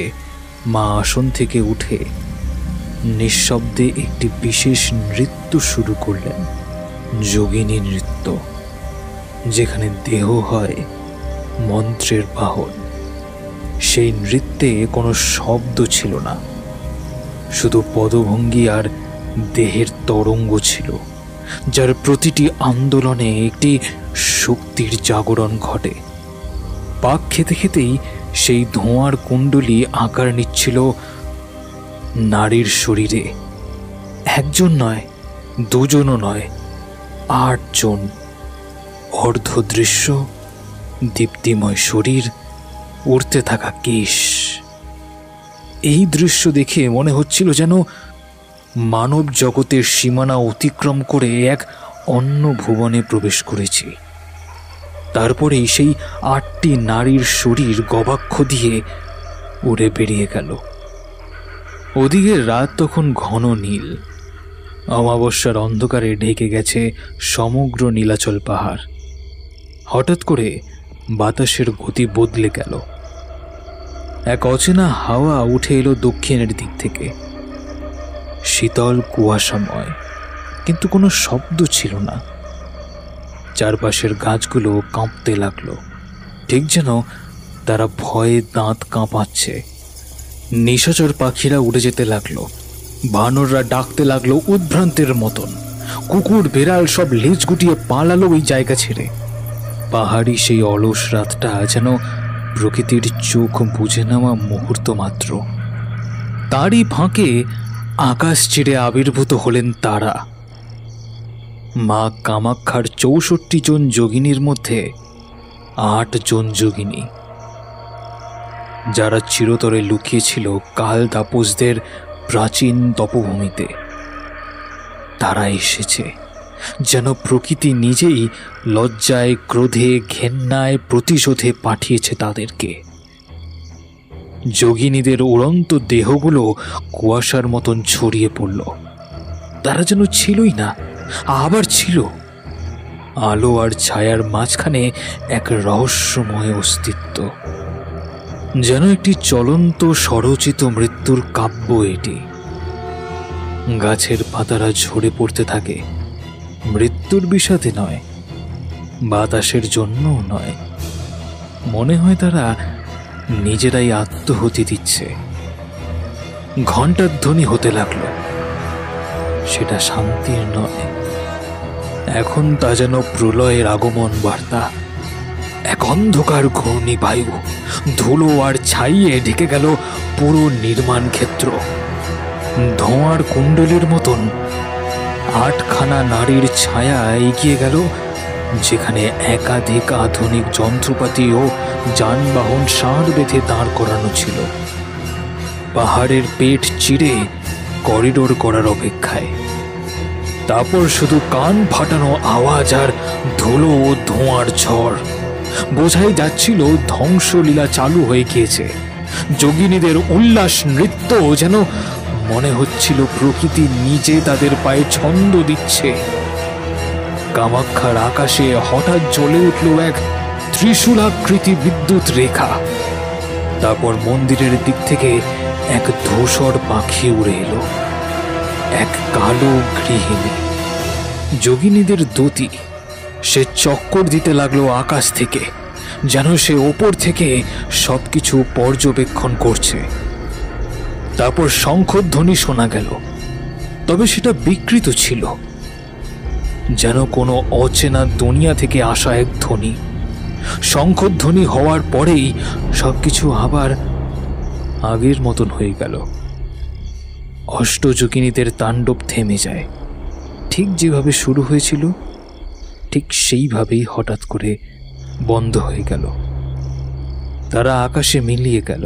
মা আসন থেকে উঠে নিঃশব্দে একটি বিশেষ নৃত্য শুরু করলেন, যোগিনী নৃত্য, যেখানে দেহ হয় মন্ত্রের বাহন। সেই নৃত্যে কোনো শব্দ ছিল না, শুধু পদভঙ্গি আর দেহের তরঙ্গ ছিল, যার প্রতিটি আন্দোলনে একটি শক্তির জাগরণ ঘটে। পাক খেতে খেতেই সেই ধোঁয়ার কুণ্ডলী আকার নিচ্ছিল নারীর শরীরে। একজন নয়, দুজনও নয়, 8 জন। অর্ধদৃশ্য, দীপ্তিময় শরীর, উড়তে থাকা কেশ। এই দৃশ্য দেখে মনে হচ্ছিল যেন মানব জগতের সীমানা অতিক্রম করে এক অন্য ভুবনে প্রবেশ করেছি। তারপরেই সেই 8টি নারীর শরীর গবাক্ষ দিয়ে উড়ে বেরিয়ে গেল। ওদিকে রাত তখন ঘন নীল, অমাবস্যার অন্ধকারে ঢেকে গেছে সমগ্র নীলাচল পাহাড়। হঠাৎ করে বাতাসের গতি বদলে গেল। এক অচেনা হাওয়া উঠে এলো দক্ষিণের দিক থেকে। শীতল কুয়াশাময়, কিন্তু কোনো শব্দ ছিল না। চারপাশের গাছগুলো কাঁপতে লাগলো, ঠিক যেন তারা ভয়ে দাঁত কাঁপাচ্ছে। নিশাচর পাখিরা উড়ে যেতে লাগলো, বানররা ডাকতে লাগলো উদ্ভ্রান্তের মতন। কুকুর বেড়াল সব লেজ গুটিয়ে পালালো ওই জায়গা ছেড়ে। পাহাড়ি সেই অলস রাতটা যেন প্রকৃতির চোখ বুঝে নেওয়া মুহূর্ত মাত্র। তারই ফাঁকে আকাশ চিরে আবির্ভূত হলেন তারা। মা কামাক্ষার 64 জন যোগিনীর মধ্যে 8 জন যোগিনী, যারা চিরতরে লুকিয়েছিল কাল তাপসদের প্রাচীন তপভূমিতে। তারা এসেছে যেন প্রকৃতি নিজেই লজ্জায়, ক্রোধে, ঘেন্নায়, প্রতিশোধে পাঠিয়েছে তাদেরকে। যোগিনীদের উড়ন্ত দেহগুলো কুয়াশার মতন ছড়িয়ে পড়ল। তারা যেন ছিলই না, আবার ছিল। আলো আর ছায়ার মাঝখানে এক রহস্যময় অস্তিত্ব, যেন একটি চলন্ত স্বরচিত মৃত্যুর কাব্য এটি। গাছের পাতারা ঝরে পড়তে থাকে, মৃত্যুর বিষাদে নয়, বাতাসের জন্যও নয়। মনে হয় তারা নিজেরাই আত্মহতি দিচ্ছে। ঘণ্টার ধ্বনি হতে লাগলো। সেটা শান্তির নয়, এখন তা যেন প্রলয়ের আগমন বার্তা। এক অন্ধকার ঘূর্ণি বায়ু ধুলো আর ছাইয়ে ঢেকে গেল পুরো নির্মাণ ক্ষেত্র। ধোঁয়ার কুণ্ডলীর মতন 8খানা নারীর ছায়া এগিয়ে গেল, যেখানে একাধিক আধুনিক যন্ত্রপাতি ও যানবাহন ষাঁড় বেঁধে দাঁড় করানো ছিল, পাহাড়ের পেট চিরে করিডোর করার অপেক্ষায়। তারপর শুধু কান ফাটানো আওয়াজ আর ধুলো ও ধোঁয়ার ঝড়। বোঝাই যাচ্ছিল ধ্বংসলীলা চালু হয়ে গিয়েছে। যোগিনীদের উল্লাস নৃত্য যেন মনে হচ্ছিল প্রকৃতি নিজে তাদের পায়ে ছন্দ দিচ্ছে। কামাক্ষার আকাশে হঠাৎ জ্বলে উঠল এক ত্রিশূলাকৃতি বিদ্যুৎ রেখা। তারপর মন্দিরের দিক থেকে এক ধূসর পাখি উড়ে এলো, এক কালো গৃহিণী, যোগিনীদের দূতী। সে চক্কর দিতে লাগলো আকাশ থেকে, যেন সে ওপর থেকে সবকিছু পর্যবেক্ষণ করছে। তারপর শঙ্খধ্বনি শোনা গেল, তবে সেটা বিকৃত ছিল, যেন কোনো অচেনা দুনিয়া থেকে আসা এক ধ্বনি। শঙ্খধ্বনি হওয়ার পরেই সবকিছু আবার আগের মতন হয়ে গেল। অষ্টযোগিনীদের তাণ্ডব থেমে যায়। ঠিক যেভাবে শুরু হয়েছিল ঠিক সেইভাবেই হঠাৎ করে বন্ধ হয়ে গেল। তারা আকাশে মিলিয়ে গেল,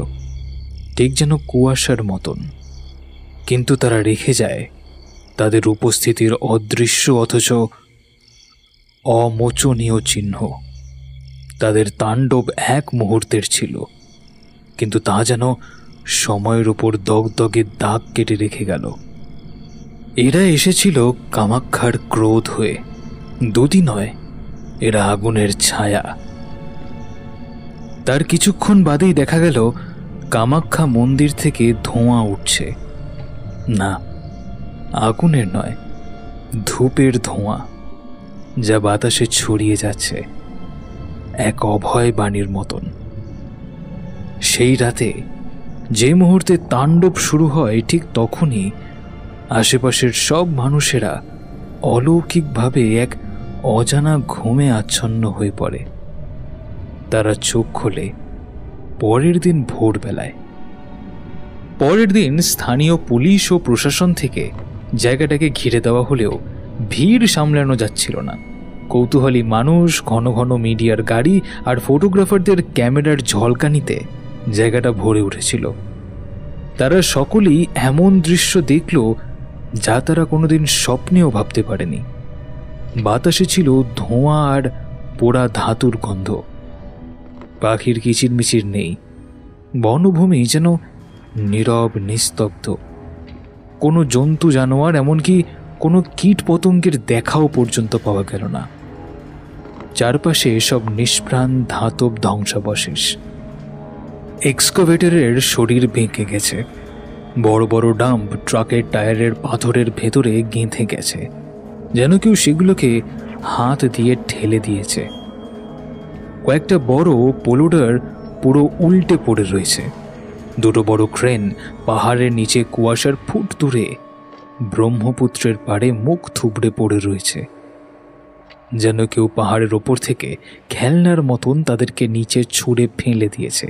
ঠিক যেন কুয়াশার মতন। কিন্তু তারা রেখে যায় তাদের উপস্থিতির অদৃশ্য অথচ অমোচনীয় চিহ্ন। তাদের তাণ্ডব এক মুহূর্তের ছিল, কিন্তু তা যেন সময়ের উপর দগদগে দাগ কেটে রেখে গেল। এরা এসেছিল কামাক্ষার ক্রোধ হয়ে, দূতী নয়, এরা আগুনের ছায়া। তার কিছুক্ষণ বাদেই দেখা গেল কামাখ্যা মন্দির থেকে ধোঁয়া উঠছে। না, আগুনের নয়, ধূপের ধোঁয়া, যা বাতাসে ছড়িয়ে যাচ্ছে এক অভয় বাণীর মতন। সেই রাতে যে মুহূর্তে তাণ্ডব শুরু হয়, ঠিক তখনই আশেপাশের সব মানুষেরা অলৌকিকভাবে এক অজানা ঘুমে আচ্ছন্ন হয়ে পড়ে। তারা চোখ খোলে পরের দিন ভোরবেলায়। পরের দিন স্থানীয় পুলিশ ও প্রশাসন থেকে জায়গাটাকে ঘিরে দেওয়া হলেও ভিড় সামলানো যাচ্ছিল না। কৌতূহলী মানুষ, ঘন ঘন মিডিয়ার গাড়ি আর ফটোগ্রাফারদের ক্যামেরার ঝলকানিতে জায়গাটা ভরে উঠেছিল। তারা সকলেই এমন দৃশ্য দেখল যা তারা কোনোদিন স্বপ্নেও ভাবতে পারেনি। বাতাসে ছিল ধোঁয়া আর পোড়া ধাতুর গন্ধ। পাখির কিচিরমিচির নেই। বনভূমি যেন নীরব, নিস্তব্ধ। কোনো জন্তু জানোয়ার, এমনকি কোনো কীট পতঙ্গের দেখাও পর্যন্ত পাওয়া গেল না। চারপাশে সব নিষ্প্রাণ ধাতব ধ্বংসাবশেষ। এক্সকাভেটরের শরীর বেঁকে গেছে। বড় বড় ডাম্প ট্রাকের টায়ারের পাথরের ভেতরে গেঁথে গেছে, যেন কেউ সেগুলোকে হাত দিয়ে ঠেলে দিয়েছে। কয়েকটা বড় পোলোডার পুরো উল্টে পড়ে রয়েছে। দুটো বড় ক্রেন পাহাড়ের নিচে কুয়াশার ফুট দূরে ব্রহ্মপুত্রের পাড়ে মুখ থুবড়ে পড়ে রয়েছে, যেন কেউ পাহাড়ের ওপর থেকে খেলনার মতন তাদেরকে নিচে ছুঁড়ে ফেলে দিয়েছে।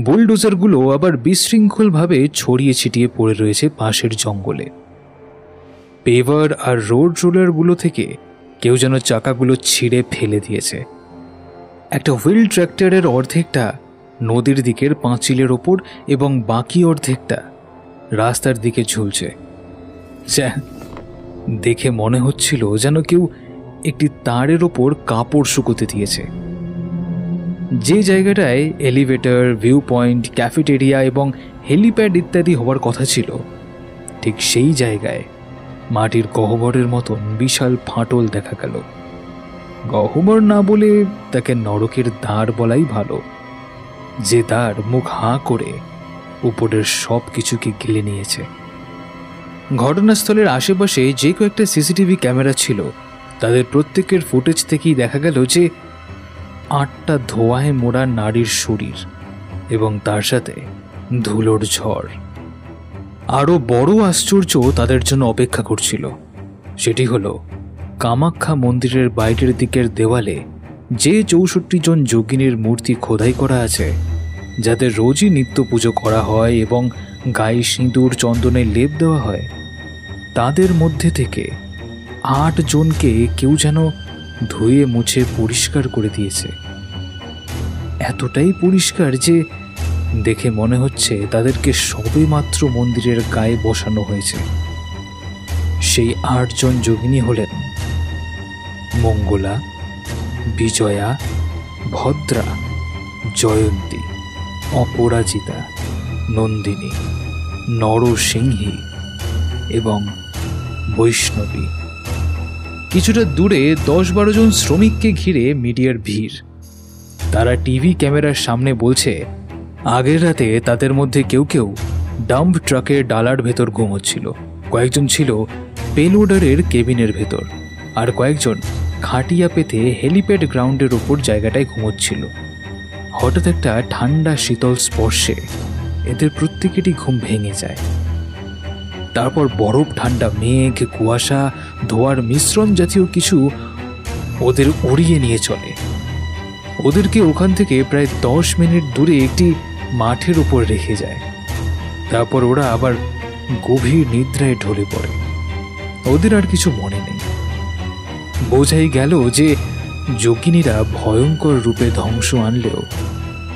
বুলডোজারগুলো আবার বিশৃঙ্খলভাবে ছড়িয়ে ছিটিয়ে পড়ে রয়েছে পাশের জঙ্গলে। পেভার আর রোড রোলারগুলো থেকে কেউ যেন চাকাগুলো ছিঁড়ে ফেলে দিয়েছে। একটা হুইল ট্র্যাক্টরের অর্ধেকটা নদীর দিকের পাঁচিলের ওপর এবং বাকি অর্ধেকটা রাস্তার দিকে ঝুলছে। দেখে মনে হচ্ছিল যেন কেউ একটি তারের ওপর কাপড় শুকোতে দিয়েছে। যে জায়গাটায় এলিভেটর, ভিউ পয়েন্ট, ক্যাফেটেরিয়া এবং হেলিপ্যাড ইত্যাদি হওয়ার কথা ছিল, ঠিক সেই জায়গায় মাটির গহ্বরের মতন বিশাল ফাটল দেখা গেল। গহ্বর না বলে তাকে নরকের দ্বার বলাই ভালো, যে দ্বার মুখ হাঁ করে উপরের সব কিছুকে গিলে নিয়েছে। ঘটনাস্থলের আশেপাশে যে কয়েকটা সিসিটিভি ক্যামেরা ছিল, তাদের প্রত্যেকের ফুটেজ থেকেই দেখা গেল যে 8টা ধোঁয়ায় মোড়া নারীর শরীর এবং তার সাথে ধুলোর ঝড়। আরও বড় আশ্চর্য তাদের জন্য অপেক্ষা করছিল। সেটি হলো কামাখ্যা মন্দিরের বাইরের দিকের দেওয়ালে যে 64 জন যোগিনীর মূর্তি খোদাই করা আছে, যাদের রোজই নিত্য পুজো করা হয় এবং গায়ে সিঁদুর চন্দনের লেপ দেওয়া হয়, তাদের মধ্যে থেকে 8 জনকে কেউ যেন ধুয়ে মুছে পরিষ্কার করে দিয়েছে। এতটাই পরিষ্কার যে দেখে মনে হচ্ছে তাদেরকে সবেমাত্র মন্দিরের গায়ে বসানো হয়েছে। সেই 8 জন যোগিনী হলেন মঙ্গলা, বিজয়া, ভদ্রা, জয়ন্তী, অপরাজিতা, নন্দিনী, নরসিংহী এবং বৈষ্ণবী। কিছুটা দূরে 10-12 জন শ্রমিককে ঘিরে মিডিয়ার ভিড়। তারা টিভি ক্যামেরার সামনে বলছে আগের রাতে তাদের মধ্যে কেউ কেউ ডাম্প ট্রাকের ডালার ভেতর ঘুমোচ্ছিল, কয়েকজন ছিল পেলোডারের কেবিনের ভেতর, আর কয়েকজন খাটিয়া পেতে হেলিপ্যাড গ্রাউন্ডের ওপর জায়গাটায় ঘুমোচ্ছিল। হঠাৎ একটা ঠান্ডা শীতল স্পর্শে এদের প্রত্যেকেরই ঘুম ভেঙে যায়। তারপর বরফ ঠান্ডা মেঘ, কুয়াশা, ধোয়ার মিশ্রণ জাতীয় কিছু ওদের উড়িয়ে নিয়ে চলে। ওদেরকে ওখান থেকে প্রায় 10 মিনিট দূরে একটি মাঠের উপর রেখে যায়। তারপর ওরা আবার গভীর নিদ্রায় ঢলে পড়ে। ওদের আর কিছু মনে নেই। বোঝাই গেল যে যোগিনীরা ভয়ঙ্কর রূপে ধ্বংস আনলেও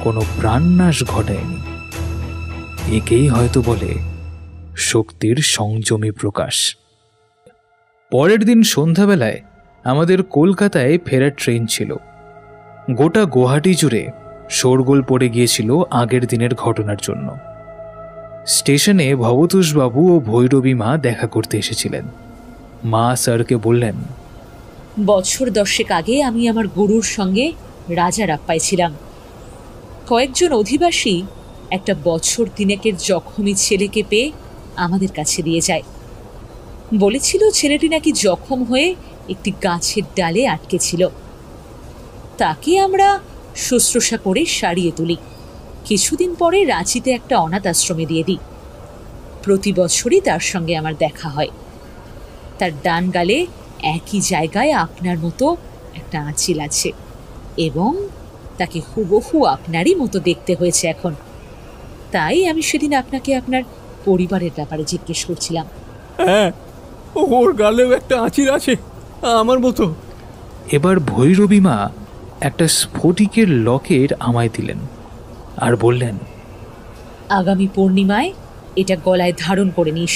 কোনো প্রাণনাশ ঘটায়নি। একেই হয়তো বলে শক্তির সংযমী প্রকাশ। পরের দিন সন্ধ্যাবেলায় আমাদের কলকাতায় ফেরার ট্রেন ছিল। গোটা গুয়াহাটি জুড়ে শোরগোল পড়ে গিয়েছিল আগের দিনের ঘটনার জন্য। স্টেশনে ভবতোষবাবু ও ভৈরবী মা দেখা করতে এসেছিলেন। মা স্যারকে বললেন, বছর 10 আগে আমি আমার গুরুর সঙ্গে রাজারাপ্পায় ছিলাম। কয়েকজন অধিবাসী একটা বছর তিনেকের জখমি ছেলেকে পেয়ে আমাদের কাছে দিয়ে যায়। বলেছিল ছেলেটি নাকি জখম হয়ে একটি গাছের ডালে আটকে ছিল। তাকে আমরা শুশ্রূষা করে সারিয়ে তুলি। কিছুদিন পরে রাঁচিতে একটা অনাথ আশ্রমে দিয়ে দিই। প্রতি বছরই তার সঙ্গে আমার দেখা হয়। তার ডান গালে একই জায়গায় আপনার মতো একটা আঁচিল আছে এবং তাকে হুবহু আপনারই মতো দেখতে হয়েছে এখন। তাই আমি সেদিন আপনাকে আপনার পরিবারের ব্যাপারে জিজ্ঞেস করছিলাম। হ্যাঁ, ওর গালেও একটা আঁচিল আছে আমার মতো। এবার ভৈরবী মা একটা স্ফটিকের লকেট আমায় দিলেন আর বললেন, আগামী পূর্ণিমায় এটা গলায় ধারণ করে নিস।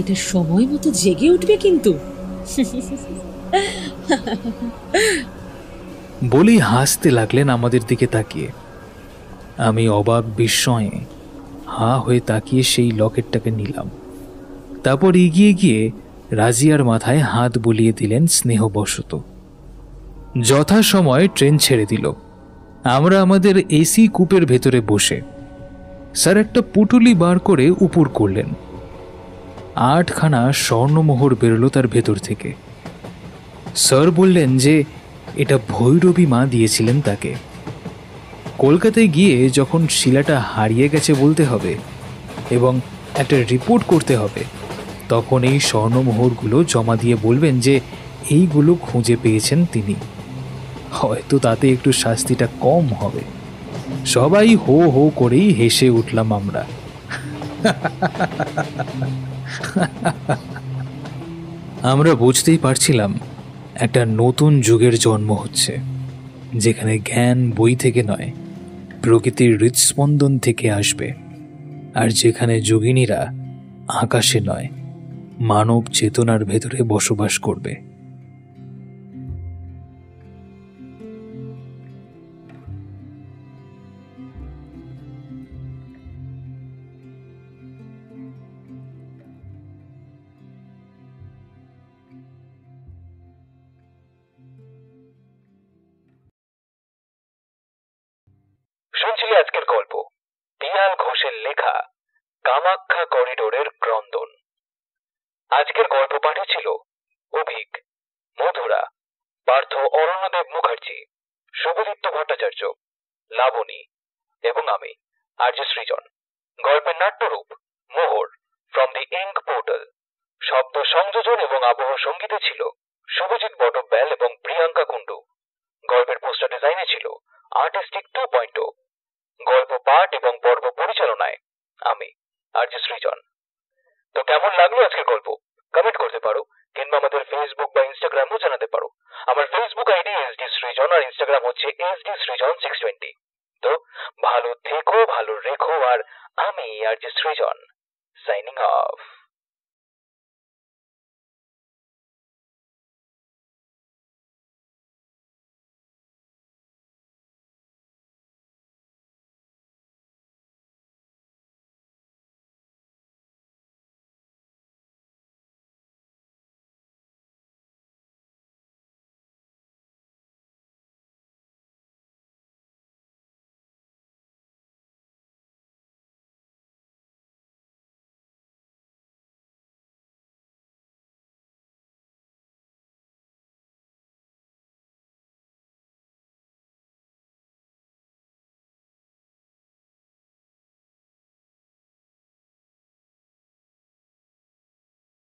এটা সময় মতো জেগে উঠবে কিন্তু। বলেই হাসতে লাগলেন আমাদের দিকে তাকিয়ে। আমি অবাক বিস্ময়ে হাঁ হয়ে তাকিয়ে সেই লকেটটাকে নিলাম। তারপর এগিয়ে গিয়ে রাজিয়ার মাথায় হাত বুলিয়ে দিলেন স্নেহবশত। যথাসময়ে ট্রেন ছেড়ে দিল। আমরা আমাদের এসি কূপের ভেতরে বসে স্যার একটা পুটুলি বার করে উপর করলেন। 8খানা স্বর্ণমোহর বেরোলো তার ভেতর থেকে। স্যার বললেন যে এটা ভৈরবী মা দিয়েছিলেন তাকে। কলকাতায় গিয়ে যখন শিলাটা হারিয়ে গেছে বলতে হবে এবং একটা রিপোর্ট করতে হবে, তখন এই স্বর্ণমোহরগুলো জমা দিয়ে বলবেন যে এইগুলো খুঁজে পেয়েছেন তিনি। হয়তো তাতে একটু শাস্তিটা কম হবে। সবাই হো হো করেই হেসে উঠলাম আমরা। আমরা বুঝতেই পারছিলাম একটা নতুন যুগের জন্ম হচ্ছে, যেখানে জ্ঞান বই থেকে নয়, প্রকৃতির হৃদস্পন্দন থেকে আসবে, আর যেখানে যোগিনীরা আকাশে নয়, মানব চেতনার ভেতরে বসবাস করবে। শুনছিলি আজকের গল্প পিয়াল ঘোষের লেখা কামাখ্যা করিডোরের ক্রন্দন। আজকের গল্প পাঠে ছিল অভিক, মধুরা, পার্থ অরণ্যদেব মুখার্জি, শুভদীপ্ত ভট্টাচার্য, লাবণী এবং আমি আরজে সৃজন। গল্পের নাট্যরূপ মোহর ফ্রম দি ইঙ্ক পোর্টাল। শব্দ সংযোজন এবং আবহ সঙ্গীতে ছিল শুভজিৎ বটব্যাল এবং প্রিয়াঙ্কা কুণ্ডু। গল্পের পোস্টার ডিজাইনে ছিল আর্টিস্টিক 2.0। গল্প পাঠ এবং পর্ব পরিচালনায় আমি আরজে সৃজন। তো কেমন লাগলো আজকের গল্প কমেন্ট করতে পারো, কিংবা আমাদের ফেসবুক বা ইনস্টাগ্রামও জানাতে পারো। আমার ফেসবুক আইডি SD সৃজন আর ইনস্টাগ্রাম হচ্ছে SD সৃজন 620।